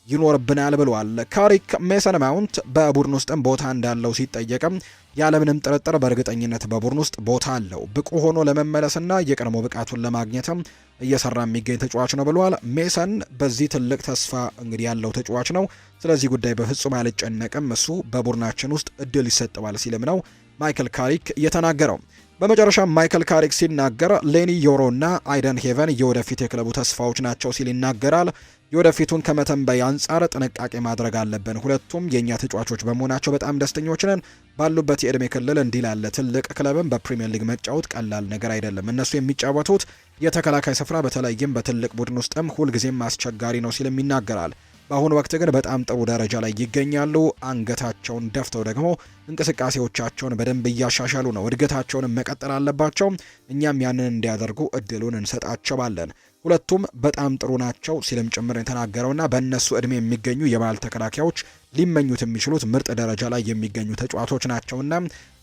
A: ይኖርብናል ብሏል። ካሪክ ሜሰን ማውንት በቡድን ውስጥም ቦታ እንዳለው ሲጠየቅም ያለምንም ጥርጥር በእርግጠኝነት በቡድን ውስጥ ቦታ አለው። ብቁ ሆኖ ለመመለስና የቀድሞ ብቃቱን ለማግኘትም እየሰራ የሚገኝ ተጫዋች ነው ብሏል። ሜሰን በዚህ ትልቅ ተስፋ እንግዲህ ያለው ተጫዋች ነው። ስለዚህ ጉዳይ በፍጹም አልጨነቅም፣ እሱ በቡድናችን ውስጥ እድል ይሰጠዋል ሲልም ነው ማይክል ካሪክ የተናገረው። በመጨረሻ ማይክል ካሪክ ሲናገር ሌኒ ዮሮ እና አይደን ሄቨን የወደፊት የክለቡ ተስፋዎች ናቸው ሲል ይናገራል። የወደፊቱን ከመተንበይ አንጻር ጥንቃቄ ማድረግ አለብን። ሁለቱም የእኛ ተጫዋቾች በመሆናቸው በጣም ደስተኞች ነን። ባሉበት የዕድሜ ክልል እንዲህ ላለ ትልቅ ክለብን በፕሪሚየር ሊግ መጫወት ቀላል ነገር አይደለም። እነሱ የሚጫወቱት የተከላካይ ስፍራ በተለይም በትልቅ ቡድን ውስጥም ሁልጊዜም አስቸጋሪ ነው ሲልም ይናገራል። በአሁኑ ወቅት ግን በጣም ጥሩ ደረጃ ላይ ይገኛሉ። አንገታቸውን ደፍተው ደግሞ እንቅስቃሴዎቻቸውን በደንብ እያሻሻሉ ነው። እድገታቸውን መቀጠል አለባቸው። እኛም ያንን እንዲያደርጉ እድሉን እንሰጣቸዋለን። ሁለቱም በጣም ጥሩ ናቸው ሲልም ጭምር የተናገረውና በእነሱ እድሜ የሚገኙ የባል ተከላካዮች ሊመኙት የሚችሉት ምርጥ ደረጃ ላይ የሚገኙ ተጫዋቾች ናቸውና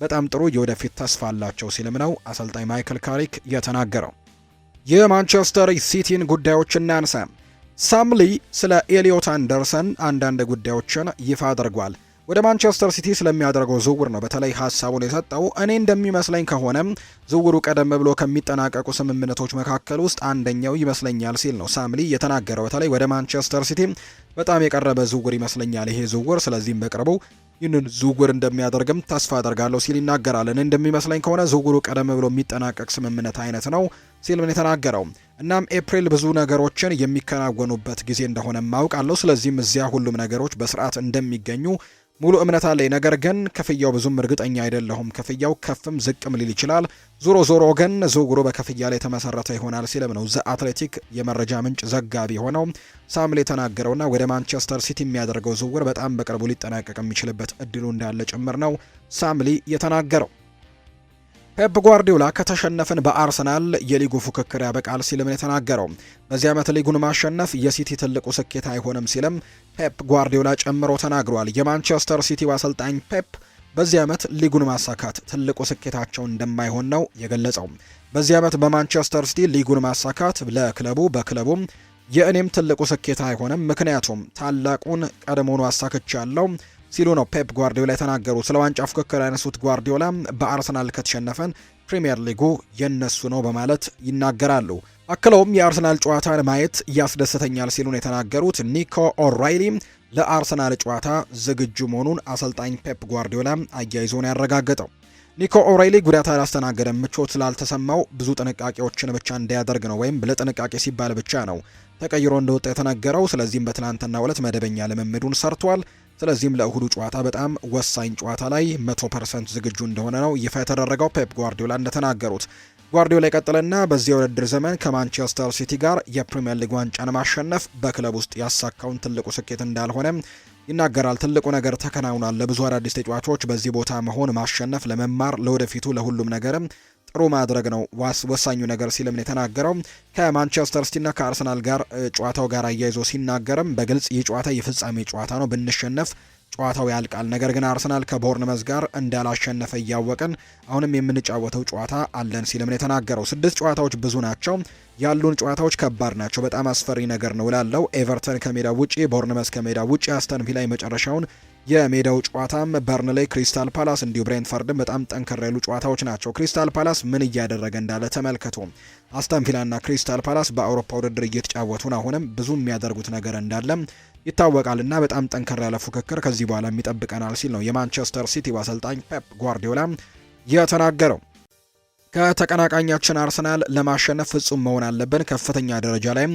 A: በጣም ጥሩ የወደፊት ተስፋ አላቸው ሲልም ነው አሰልጣኝ ማይክል ካሪክ የተናገረው። የማንቸስተር ሲቲን ጉዳዮች እናንሳ። ሳምሊ ስለ ኤሊዮት አንደርሰን አንዳንድ ጉዳዮችን ይፋ አድርጓል። ወደ ማንቸስተር ሲቲ ስለሚያደርገው ዝውውር ነው በተለይ ሀሳቡን የሰጠው። እኔ እንደሚመስለኝ ከሆነ ዝውውሩ ቀደም ብሎ ከሚጠናቀቁ ስምምነቶች መካከል ውስጥ አንደኛው ይመስለኛል ሲል ነው ሳምሊ የተናገረው። በተለይ ወደ ማንቸስተር ሲቲ በጣም የቀረበ ዝውውር ይመስለኛል ይሄ ዝውውር። ስለዚህም በቅርቡ ይህንን ዝውውር እንደሚያደርግም ተስፋ አደርጋለሁ ሲል ይናገራል። እኔ እንደሚመስለኝ ከሆነ ዝውውሩ ቀደም ብሎ የሚጠናቀቅ ስምምነት አይነት ነው ሲል ምን የተናገረው። እናም ኤፕሪል ብዙ ነገሮችን የሚከናወኑበት ጊዜ እንደሆነ ማውቃለሁ። ስለዚህም እዚያ ሁሉም ነገሮች በስርዓት እንደሚገኙ ሙሉ እምነት አለኝ። ነገር ግን ክፍያው ብዙም እርግጠኛ አይደለሁም። ክፍያው ከፍም ዝቅም ሊል ይችላል። ዞሮ ግን ዝውውሩ በክፍያ ላይ የተመሰረተ ይሆናል ሲልም ነው ዘ አትሌቲክ የመረጃ ምንጭ ዘጋቢ ሆነው ሳምል የተናገረውና ወደ ማንቸስተር ሲቲ የሚያደርገው ዝውውር በጣም በቅርቡ ሊጠናቀቅ የሚችልበት እድሉ እንዳለ ጭምር ነው ሳምሊ የተናገረው። ፔፕ ጓርዲዮላ ከተሸነፍን በአርሰናል የሊጉ ፉክክር ያበቃል ሲልም የተናገረው። በዚህ ዓመት ሊጉን ማሸነፍ የሲቲ ትልቁ ስኬት አይሆንም ሲልም ፔፕ ጓርዲዮላ ጨምሮ ተናግሯል። የማንቸስተር ሲቲው አሰልጣኝ ፔፕ በዚህ ዓመት ሊጉን ማሳካት ትልቁ ስኬታቸው እንደማይሆን ነው የገለጸው። በዚህ ዓመት በማንቸስተር ሲቲ ሊጉን ማሳካት በክለቡም የእኔም ትልቁ ስኬት አይሆንም፣ ምክንያቱም ታላቁን ቀድሞውኑ አሳክቻለሁ ሲሉ ነው ፔፕ ጓርዲዮላ የተናገሩ። ስለ ዋንጫ ፉክክር ያነሱት ጓርዲዮላ በአርሰናል ከተሸነፈን ፕሪሚየር ሊጉ የነሱ ነው በማለት ይናገራሉ። አክለውም የአርሰናል ጨዋታን ማየት ያስደስተኛል ሲሉ ነው የተናገሩት። ኒኮ ኦራይሊ ለአርሰናል ጨዋታ ዝግጁ መሆኑን አሰልጣኝ ፔፕ ጓርዲዮላ አያይዞ ነው ያረጋገጠው። ኒኮ ኦራይሊ ጉዳት አላስተናገደም። ምቾት ስላልተሰማው ብዙ ጥንቃቄዎችን ብቻ እንዲያደርግ ነው ወይም ለጥንቃቄ ሲባል ብቻ ነው ተቀይሮ እንደወጣ የተነገረው። ስለዚህም በትናንትናው ዕለት መደበኛ ልምምዱን ሰርቷል። ስለዚህም ለእሁዱ ጨዋታ በጣም ወሳኝ ጨዋታ ላይ 100% ዝግጁ እንደሆነ ነው ይፋ የተደረገው። ፔፕ ጓርዲዮላ እንደተናገሩት ጓርዲዮላ ይቀጥልና በዚህ የውድድር ዘመን ከማንቸስተር ሲቲ ጋር የፕሪሚየር ሊግ ዋንጫን ማሸነፍ በክለብ ውስጥ ያሳካውን ትልቁ ስኬት እንዳልሆነ ይናገራል። ትልቁ ነገር ተከናውኗል። ለብዙ አዳዲስ ተጫዋቾች በዚህ ቦታ መሆን፣ ማሸነፍ፣ ለመማር፣ ለወደፊቱ ለሁሉም ነገርም ጥሩ ማድረግ ነው ወሳኙ ነገር ሲልም የተናገረው። ከማንቸስተር ሲቲና ከአርሰናል ጋር ጨዋታው ጋር አያይዞ ሲናገርም በግልጽ ይህ ጨዋታ የፍጻሜ ጨዋታ ነው፣ ብንሸነፍ ጨዋታው ያልቃል። ነገር ግን አርሰናል ከቦርንመዝ ጋር እንዳላሸነፈ እያወቅን አሁንም የምንጫወተው ጨዋታ አለን ሲልም ነው የተናገረው። 6 ጨዋታዎች ብዙ ናቸው፣ ያሉን ጨዋታዎች ከባድ ናቸው፣ በጣም አስፈሪ ነገር ነው ላለው ኤቨርተን ከሜዳ ውጪ፣ ቦርንመዝ ከሜዳ ውጪ፣ አስተን ቪላ የመጨረሻውን የሜዳው ጨዋታም፣ በርንሌይ፣ ክሪስታል ፓላስ እንዲሁ ብሬንትፈርድም በጣም ጠንከር ያሉ ጨዋታዎች ናቸው። ክሪስታል ፓላስ ምን እያደረገ እንዳለ ተመልከቱ። አስተን ቪላና ክሪስታል ፓላስ በአውሮፓ ውድድር እየተጫወቱ ነው። አሁንም ብዙ የሚያደርጉት ነገር እንዳለ ይታወቃልና በጣም ጠንከር ያለ ፉክክር ከዚህ በኋላ የሚጠብቀናል ሲል ነው የማንቸስተር ሲቲ አሰልጣኝ ፔፕ ጓርዲዮላ የተናገረው። ከተቀናቃኛችን አርሰናል ለማሸነፍ ፍጹም መሆን አለብን፣ ከፍተኛ ደረጃ ላይ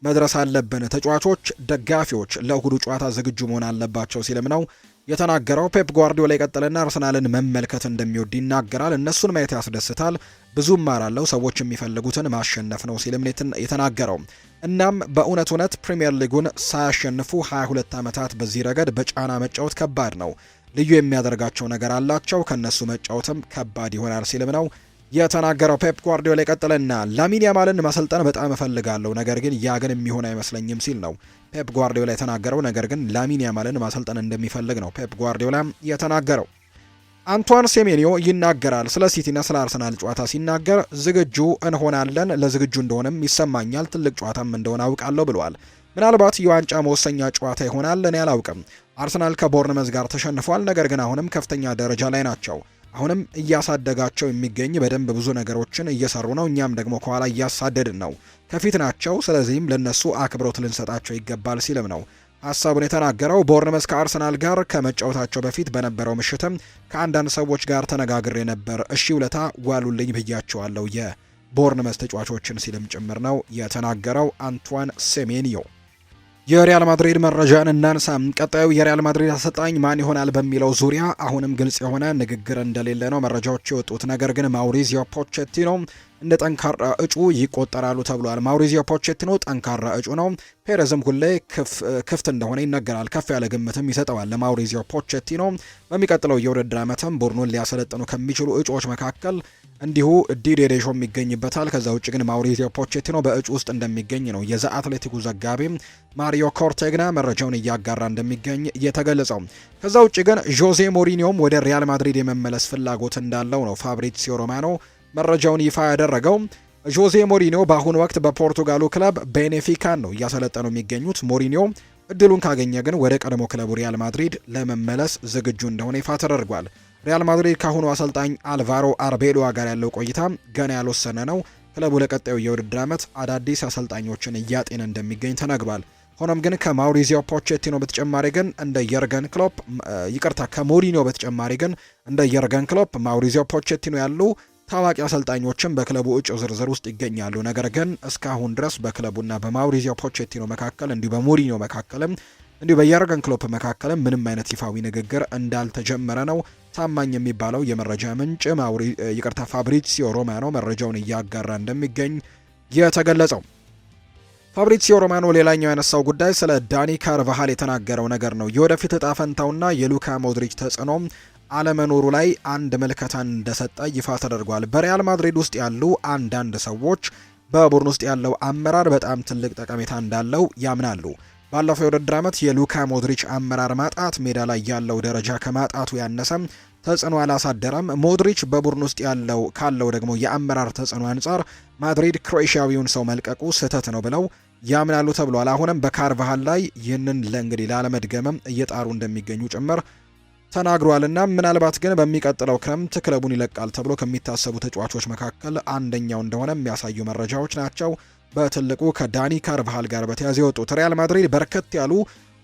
A: መድረስ አለብን፣ ተጫዋቾች፣ ደጋፊዎች ለእሁዱ ጨዋታ ዝግጁ መሆን አለባቸው ሲልም ነው የተናገረው። ፔፕ ጓርዲዮላ ይቀጥልና አርሰናልን መመልከት እንደሚወድ ይናገራል። እነሱን ማየት ያስደስታል፣ ብዙ እማራለሁ፣ ሰዎች የሚፈልጉትን ማሸነፍ ነው ሲልም የተናገረው። እናም በእውነት ፕሪሚየር ሊጉን ሳያሸንፉ 22 ዓመታት በዚህ ረገድ በጫና መጫወት ከባድ ነው። ልዩ የሚያደርጋቸው ነገር አላቸው፣ ከነሱ መጫወትም ከባድ ይሆናል ሲልም ነው የተናገረው። ፔፕ ጓርዲዮላ ይቀጥልና ላሚን ያማልን ማሰልጠን በጣም እፈልጋለሁ፣ ነገር ግን ያ ግን የሚሆን አይመስለኝም ሲል ነው ፔፕ ጓርዲዮላ የተናገረው። ነገር ግን ላሚን ያማልን ማሰልጠን እንደሚፈልግ ነው ፔፕ ጓርዲዮላ የተናገረው። አንቷን ሴሜኒዮ ይናገራል ስለ ሲቲና ስለ አርሰናል ጨዋታ ሲናገር፣ ዝግጁ እንሆናለን፣ ለዝግጁ እንደሆነም ይሰማኛል፣ ትልቅ ጨዋታም እንደሆነ አውቃለሁ ብለዋል። ምናልባት የዋንጫ መወሰኛ ጨዋታ ይሆናል፣ እኔ አላውቅም። አርሰናል ከቦርንመዝ ጋር ተሸንፏል፣ ነገር ግን አሁንም ከፍተኛ ደረጃ ላይ ናቸው። አሁንም እያሳደጋቸው የሚገኝ በደንብ ብዙ ነገሮችን እየሰሩ ነው። እኛም ደግሞ ከኋላ እያሳደድን ነው። ከፊት ናቸው፣ ስለዚህም ለነሱ አክብሮት ልንሰጣቸው ይገባል ሲልም ነው ሀሳቡን የተናገረው። ቦርንመዝ ከአርሰናል ጋር ከመጫወታቸው በፊት በነበረው ምሽትም ከአንዳንድ ሰዎች ጋር ተነጋግሬ ነበር። እሺ ውለታ ዋሉልኝ ብያቸዋለሁ የቦርንመዝ ተጫዋቾችን ሲልም ጭምር ነው የተናገረው አንቷን ሴሜኒዮ። የሪያል ማድሪድ መረጃን እናንሳ። ቀጣዩ የሪያል ማድሪድ አሰልጣኝ ማን ይሆናል በሚለው ዙሪያ አሁንም ግልጽ የሆነ ንግግር እንደሌለ ነው መረጃዎች የወጡት። ነገር ግን ማውሪዚዮ ፖቼቲኖ እንደ ጠንካራ እጩ ይቆጠራሉ ተብሏል። ማውሪዚዮ ፖቼቲኖ ጠንካራ እጩ ነው። ፔሬዝም ሁሌ ክፍት እንደሆነ ይነገራል። ከፍ ያለ ግምትም ይሰጠዋል ለማውሪዚዮ ፖቼቲኖ። በሚቀጥለው የውድድር ዓመትም ቡድኑን ሊያሰለጥኑ ከሚችሉ እጩዎች መካከል እንዲሁ ዲዲዬ ዴሾም ይገኝበታል። ከዛ ውጭ ግን ማውሪዚዮ ፖቼቲኖ በእጩ ውስጥ እንደሚገኝ ነው የዘ አትሌቲኩ ዘጋቢ ማሪዮ ኮርቴግና መረጃውን እያጋራ እንደሚገኝ የተገለጸው። ከዛ ውጭ ግን ዦዜ ሞሪኒዮም ወደ ሪያል ማድሪድ የመመለስ ፍላጎት እንዳለው ነው ፋብሪዚዮ ሮማኖ መረጃውን ይፋ ያደረገው። ዦዜ ሞሪኒዮ በአሁኑ ወቅት በፖርቱጋሉ ክለብ ቤኔፊካን ነው እያሰለጠኑ የሚገኙት። ሞሪኒዮ እድሉን ካገኘ ግን ወደ ቀድሞ ክለቡ ሪያል ማድሪድ ለመመለስ ዝግጁ እንደሆነ ይፋ ተደርጓል። ሪያል ማድሪድ ካሁኑ አሰልጣኝ አልቫሮ አርቤሎዋ ጋር ያለው ቆይታ ገና ያልወሰነ ነው። ክለቡ ለቀጣዩ የውድድር ዓመት አዳዲስ አሰልጣኞችን እያጤነ እንደሚገኝ ተነግሯል። ሆኖም ግን ከማውሪዚዮ ፖቼቲኖ በተጨማሪ ግን እንደ የርገን ክሎፕ ከሞሪኒዮ በተጨማሪ ግን እንደ የርገን ክሎፕ፣ ማውሪዚዮ ፖቼቲኖ ያሉ ታዋቂ አሰልጣኞችም በክለቡ እጩ ዝርዝር ውስጥ ይገኛሉ። ነገር ግን እስካሁን ድረስ በክለቡና በማውሪዚዮ ፖቼቲኖ መካከል እንዲሁ በሞሪኒዮ መካከልም እንዲሁ በየርገን ክሎፕ መካከልም ምንም አይነት ይፋዊ ንግግር እንዳልተጀመረ ነው ታማኝ የሚባለው የመረጃ ምንጭ ፋብሪዚዮ ሮማኖ መረጃውን እያጋራ እንደሚገኝ የተገለጸው። ፋብሪዚዮ ሮማኖ ሌላኛው ያነሳው ጉዳይ ስለ ዳኒ ካርቫሃል የተናገረው ነገር ነው። የወደፊት እጣ ፈንታውና የሉካ ሞድሪች ተጽዕኖ አለመኖሩ ላይ አንድ ምልከታን እንደሰጠ ይፋ ተደርጓል። በሪያል ማድሪድ ውስጥ ያሉ አንዳንድ ሰዎች በቡድን ውስጥ ያለው አመራር በጣም ትልቅ ጠቀሜታ እንዳለው ያምናሉ። ባለፈው የውድድር ዓመት የሉካ ሞድሪች አመራር ማጣት ሜዳ ላይ ያለው ደረጃ ከማጣቱ ያነሰም ተጽዕኖ አላሳደረም። ሞድሪች በቡድን ውስጥ ካለው ደግሞ የአመራር ተጽዕኖ አንጻር ማድሪድ ክሮኤሽያዊውን ሰው መልቀቁ ስህተት ነው ብለው ያምናሉ ተብሏል። አሁንም በካርቫሃል ላይ ይህንን ለእንግዲህ ላለመድገምም እየጣሩ እንደሚገኙ ጭምር ተናግሯልና ምናልባት ግን በሚቀጥለው ክረምት ክለቡን ይለቃል ተብሎ ከሚታሰቡ ተጫዋቾች መካከል አንደኛው እንደሆነ የሚያሳዩ መረጃዎች ናቸው በትልቁ ከዳኒ ካርቫሃል ጋር በተያያዘ የወጡት። ሪያል ማድሪድ በርከት ያሉ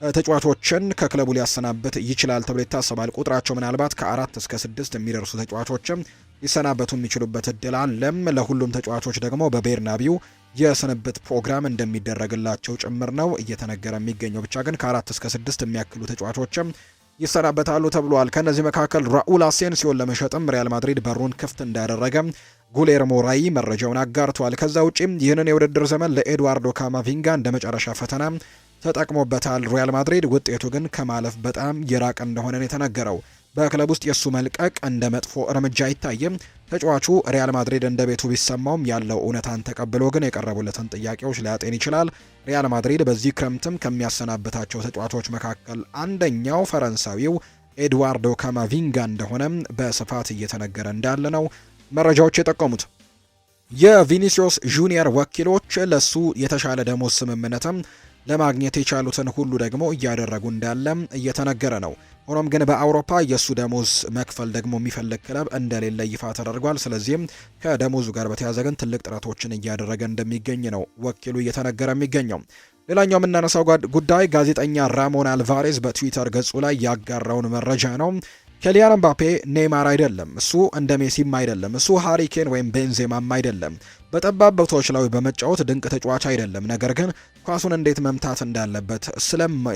A: ተጫዋቾችን ከክለቡ ሊያሰናበት ይችላል ተብሎ ይታሰባል። ቁጥራቸው ምናልባት ከ4 እስከ 6 የሚደርሱ ተጫዋቾችም ሊሰናበቱ የሚችሉበት እድል አለም። ለሁሉም ተጫዋቾች ደግሞ በቤርናቢው የስንብት ፕሮግራም እንደሚደረግላቸው ጭምር ነው እየተነገረ የሚገኘው። ብቻ ግን ከ4 እስከ 6 የሚያክሉ ተጫዋቾችም ይሰናበታሉ ተብሏል። ከነዚህ መካከል ራኡል አሴንሲዮን ለመሸጥም ሪያል ማድሪድ በሩን ክፍት እንዳደረገ ጉሌርሞ ራይ መረጃውን አጋርቷል። ከዛ ውጪም ይህንን የውድድር ዘመን ለኤድዋርዶ ካማቪንጋ እንደ መጨረሻ ፈተና ተጠቅሞበታል ሪያል ማድሪድ። ውጤቱ ግን ከማለፍ በጣም የራቀ እንደሆነ ነው የተነገረው። በክለብ ውስጥ የእሱ መልቀቅ እንደ መጥፎ እርምጃ አይታይም። ተጫዋቹ ሪያል ማድሪድ እንደ ቤቱ ቢሰማውም ያለው እውነታን ተቀብሎ ግን የቀረቡለትን ጥያቄዎች ሊያጤን ይችላል። ሪያል ማድሪድ በዚህ ክረምትም ከሚያሰናብታቸው ተጫዋቾች መካከል አንደኛው ፈረንሳዊው ኤድዋርዶ ካማቪንጋ እንደሆነም በስፋት እየተነገረ እንዳለ ነው መረጃዎች የጠቀሙት። የቪኒሲዮስ ጁኒየር ወኪሎች ለሱ የተሻለ ደሞዝ ስምምነትም ለማግኘት የቻሉትን ሁሉ ደግሞ እያደረጉ እንዳለ እየተነገረ ነው። ሆኖም ግን በአውሮፓ የሱ ደሞዝ መክፈል ደግሞ የሚፈልግ ክለብ እንደሌለ ይፋ ተደርጓል። ስለዚህም ከደሞዙ ጋር በተያያዘ ግን ትልቅ ጥረቶችን እያደረገ እንደሚገኝ ነው ወኪሉ እየተነገረ የሚገኘው። ሌላኛው የምናነሳው ጉዳይ ጋዜጠኛ ራሞን አልቫሬዝ በትዊተር ገጹ ላይ ያጋራውን መረጃ ነው። ኬሊያን ምባፔ ኔይማር አይደለም፣ እሱ እንደ ሜሲም አይደለም፣ እሱ ሃሪኬን ወይም ቤንዜማም አይደለም። በጠባብ ቦታዎች ላይ በመጫወት ድንቅ ተጫዋች አይደለም። ነገር ግን ኳሱን እንዴት መምታት እንዳለበት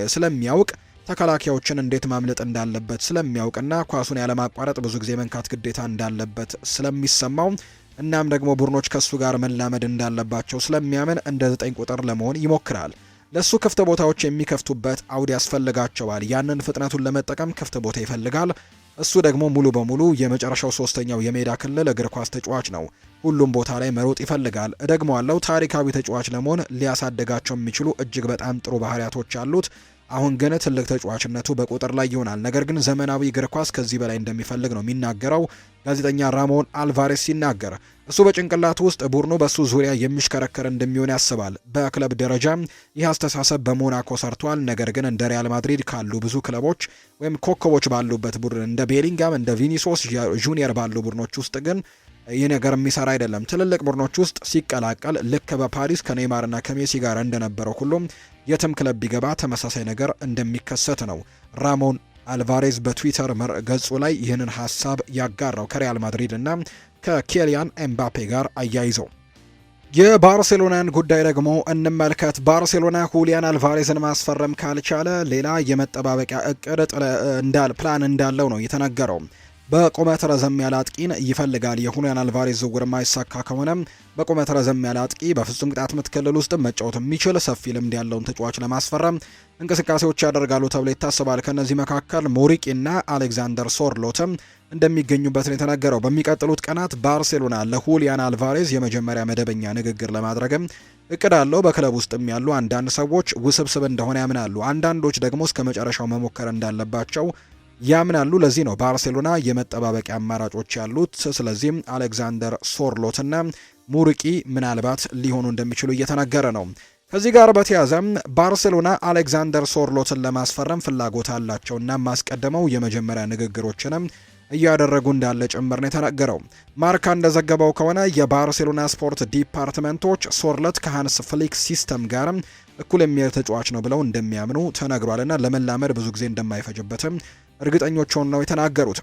A: ስለሚያውቅ፣ ተከላካዮችን እንዴት ማምለጥ እንዳለበት ስለሚያውቅና ኳሱን ያለማቋረጥ ብዙ ጊዜ መንካት ግዴታ እንዳለበት ስለሚሰማው እናም ደግሞ ቡድኖች ከሱ ጋር መላመድ እንዳለባቸው ስለሚያምን እንደ 9 ቁጥር ለመሆን ይሞክራል። ለሱ ክፍት ቦታዎች የሚከፍቱበት አውድ ያስፈልጋቸዋል። ያንን ፍጥነቱን ለመጠቀም ክፍት ቦታ ይፈልጋል። እሱ ደግሞ ሙሉ በሙሉ የመጨረሻው ሶስተኛው የሜዳ ክልል እግር ኳስ ተጫዋች ነው። ሁሉም ቦታ ላይ መሮጥ ይፈልጋል። እደግመዋለሁ፣ ታሪካዊ ተጫዋች ለመሆን ሊያሳድጋቸው የሚችሉ እጅግ በጣም ጥሩ ባህሪያቶች አሉት። አሁን ግን ትልቅ ተጫዋችነቱ በቁጥር ላይ ይሆናል። ነገር ግን ዘመናዊ እግር ኳስ ከዚህ በላይ እንደሚፈልግ ነው የሚናገረው ጋዜጠኛ ራሞን አልቫሬስ ሲናገር። እሱ በጭንቅላቱ ውስጥ ቡድኑ በሱ ዙሪያ የሚሽከረከር እንደሚሆን ያስባል። በክለብ ደረጃ ይህ አስተሳሰብ በሞናኮ ሰርቷል። ነገር ግን እንደ ሪያል ማድሪድ ካሉ ብዙ ክለቦች ወይም ኮከቦች ባሉበት ቡድን እንደ ቤሊንጋም፣ እንደ ቪኒሲዮስ ጁኒየር ባሉ ቡድኖች ውስጥ ግን ይህ ነገር የሚሰራ አይደለም። ትልልቅ ቡድኖች ውስጥ ሲቀላቀል ልክ በፓሪስ ከኔይማርና ከሜሲ ጋር እንደነበረው ሁሉም የትም ክለብ ቢገባ ተመሳሳይ ነገር እንደሚከሰት ነው ራሞን አልቫሬዝ በትዊተር ገጹ ላይ ይህንን ሀሳብ ያጋራው ከሪያል ማድሪድ እና ከኬሊያን ኤምባፔ ጋር አያይዘው። የባርሴሎናን ጉዳይ ደግሞ እንመልከት። ባርሴሎና ሁሊያን አልቫሬዝን ማስፈረም ካልቻለ ሌላ የመጠባበቂያ እቅድ ፕላን እንዳለው ነው የተነገረው። በቁመት ረዘም ያለ አጥቂን ይፈልጋል። የሁሊያን አልቫሬዝ ዝውውር የማይሳካ ከሆነ በቁመት ረዘም ያለ አጥቂ በፍጹም ቅጣት ምት ክልል ውስጥ መጫወት የሚችል ሰፊ ልምድ ያለውን ተጫዋች ለማስፈረም እንቅስቃሴዎች ያደርጋሉ ተብሎ ይታሰባል። ከነዚህ መካከል ሞሪቂና አሌክዛንደር ሶርሎትም እንደሚገኙበት ነው የተነገረው። በሚቀጥሉት ቀናት ባርሴሎና ለሁሊያን አልቫሬዝ የመጀመሪያ መደበኛ ንግግር ለማድረግም እቅድ አለው። በክለብ ውስጥም ያሉ አንዳንድ ሰዎች ውስብስብ እንደሆነ ያምናሉ። አንዳንዶች ደግሞ እስከ መጨረሻው መሞከር እንዳለባቸው ያምናሉ። ለዚህ ነው ባርሴሎና የመጠባበቂያ አማራጮች ያሉት። ስለዚህም አሌክዛንደር ሶርሎትና ሙሪቂ ምናልባት ሊሆኑ እንደሚችሉ እየተነገረ ነው። ከዚህ ጋር በተያያዘም ባርሴሎና አሌክዛንደር ሶርሎትን ለማስፈረም ፍላጎት አላቸውና ማስቀደመው የመጀመሪያ ንግግሮችንም እያደረጉ እንዳለ ጭምር ነው የተነገረው። ማርካ እንደዘገበው ከሆነ የባርሴሎና ስፖርት ዲፓርትመንቶች ሶርሎት ከሃንስ ፍሊክ ሲስተም ጋር እኩል የሚሄድ ተጫዋች ነው ብለው እንደሚያምኑ ተነግሯልና ለመላመድ ብዙ ጊዜ እንደማይፈጅበትም እርግጠኞች ሆነው ነው የተናገሩት።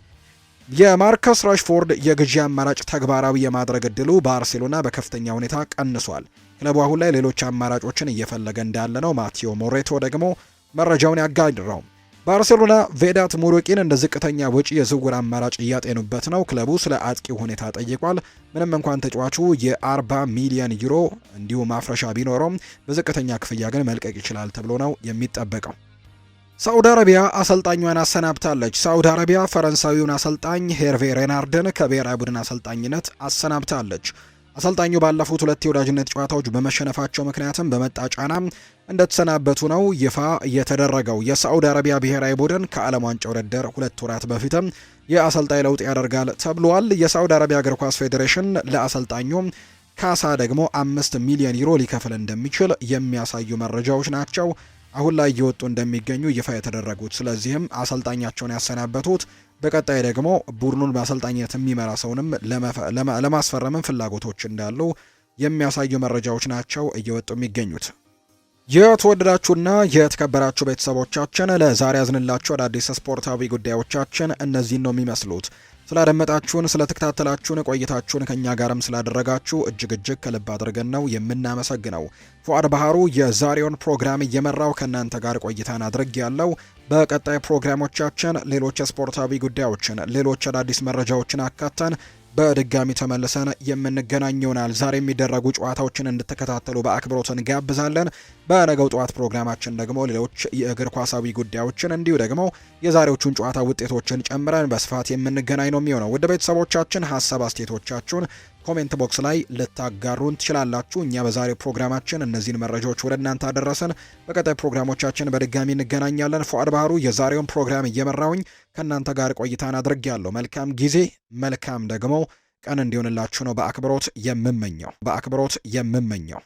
A: የማርከስ ራሽፎርድ የግዢ አማራጭ ተግባራዊ የማድረግ እድሉ ባርሴሎና በከፍተኛ ሁኔታ ቀንሷል። ክለቡ አሁን ላይ ሌሎች አማራጮችን እየፈለገ እንዳለ ነው ማቴዎ ሞሬቶ ደግሞ መረጃውን ያጋራው። ባርሴሎና ቬዳት ሙሪቂን እንደ ዝቅተኛ ወጪ የዝውውር አማራጭ እያጤኑበት ነው። ክለቡ ስለ አጥቂው ሁኔታ ጠይቋል። ምንም እንኳን ተጫዋቹ የ40 ሚሊዮን ዩሮ እንዲሁ ማፍረሻ ቢኖረውም በዝቅተኛ ክፍያ ግን መልቀቅ ይችላል ተብሎ ነው የሚጠበቀው። ሳዑዲ አረቢያ አሰልጣኟን አሰናብታለች። ሳዑዲ አረቢያ ፈረንሳዊውን አሰልጣኝ ሄርቬ ሬናርድን ከብሔራዊ ቡድን አሰልጣኝነት አሰናብታለች። አሰልጣኙ ባለፉት 2 የወዳጅነት ጨዋታዎች በመሸነፋቸው ምክንያትም በመጣ ጫና እንደተሰናበቱ ነው ይፋ የተደረገው። የሳዑዲ አረቢያ ብሔራዊ ቡድን ከዓለም ዋንጫ ውድድር 2 ወራት በፊትም የአሰልጣኝ ለውጥ ያደርጋል ተብሏል። የሳዑዲ አረቢያ እግር ኳስ ፌዴሬሽን ለአሰልጣኙ ካሳ ደግሞ 5 ሚሊዮን ዩሮ ሊከፍል እንደሚችል የሚያሳዩ መረጃዎች ናቸው አሁን ላይ እየወጡ እንደሚገኙ ይፋ የተደረጉት። ስለዚህም አሰልጣኛቸውን ያሰናበቱት በቀጣይ ደግሞ ቡድኑን በአሰልጣኝነት የሚመራ ሰውንም ለማስፈረምም ፍላጎቶች እንዳሉ የሚያሳዩ መረጃዎች ናቸው እየወጡ የሚገኙት። የተወደዳችሁና የተከበራችሁ ቤተሰቦቻችን ለዛሬ ያዝንላችሁ አዳዲስ ስፖርታዊ ጉዳዮቻችን እነዚህን ነው የሚመስሉት። ስላደመጣችሁን፣ ስለተከታተላችሁን፣ ቆይታችሁን ከኛ ጋርም ስላደረጋችሁ እጅግ ከልብ አድርገን ነው የምናመሰግነው። ፉአድ ባህሩ የዛሬውን ፕሮግራም እየመራው ከእናንተ ጋር ቆይታን ያለው። በቀጣይ ፕሮግራሞቻችን ሌሎች ስፖርታዊ ጉዳዮችን፣ ሌሎች አዳዲስ መረጃዎችን አካተን በድጋሚ ተመልሰን የምንገናኝ ይሆናል። ዛሬ የሚደረጉ ጨዋታዎችን እንድትከታተሉ በአክብሮት እንጋብዛለን። በነገው ጠዋት ፕሮግራማችን ደግሞ ሌሎች የእግር ኳሳዊ ጉዳዮችን እንዲሁ ደግሞ የዛሬዎቹን ጨዋታ ውጤቶችን ጨምረን በስፋት የምንገናኝ ነው የሚሆነው። ውድ ቤተሰቦቻችን ሀሳብ አስተያየቶቻችሁን ኮሜንት ቦክስ ላይ ልታጋሩን ትችላላችሁ። እኛ በዛሬው ፕሮግራማችን እነዚህን መረጃዎች ወደ እናንተ አደረሰን። በቀጣይ ፕሮግራሞቻችን በድጋሚ እንገናኛለን። ፉአድ ባህሩ የዛሬውን ፕሮግራም እየመራውኝ ከእናንተ ጋር ቆይታን አድርጌያለሁ። መልካም ጊዜ፣ መልካም ደግሞ ቀን እንዲሆንላችሁ ነው በአክብሮት የምመኘው።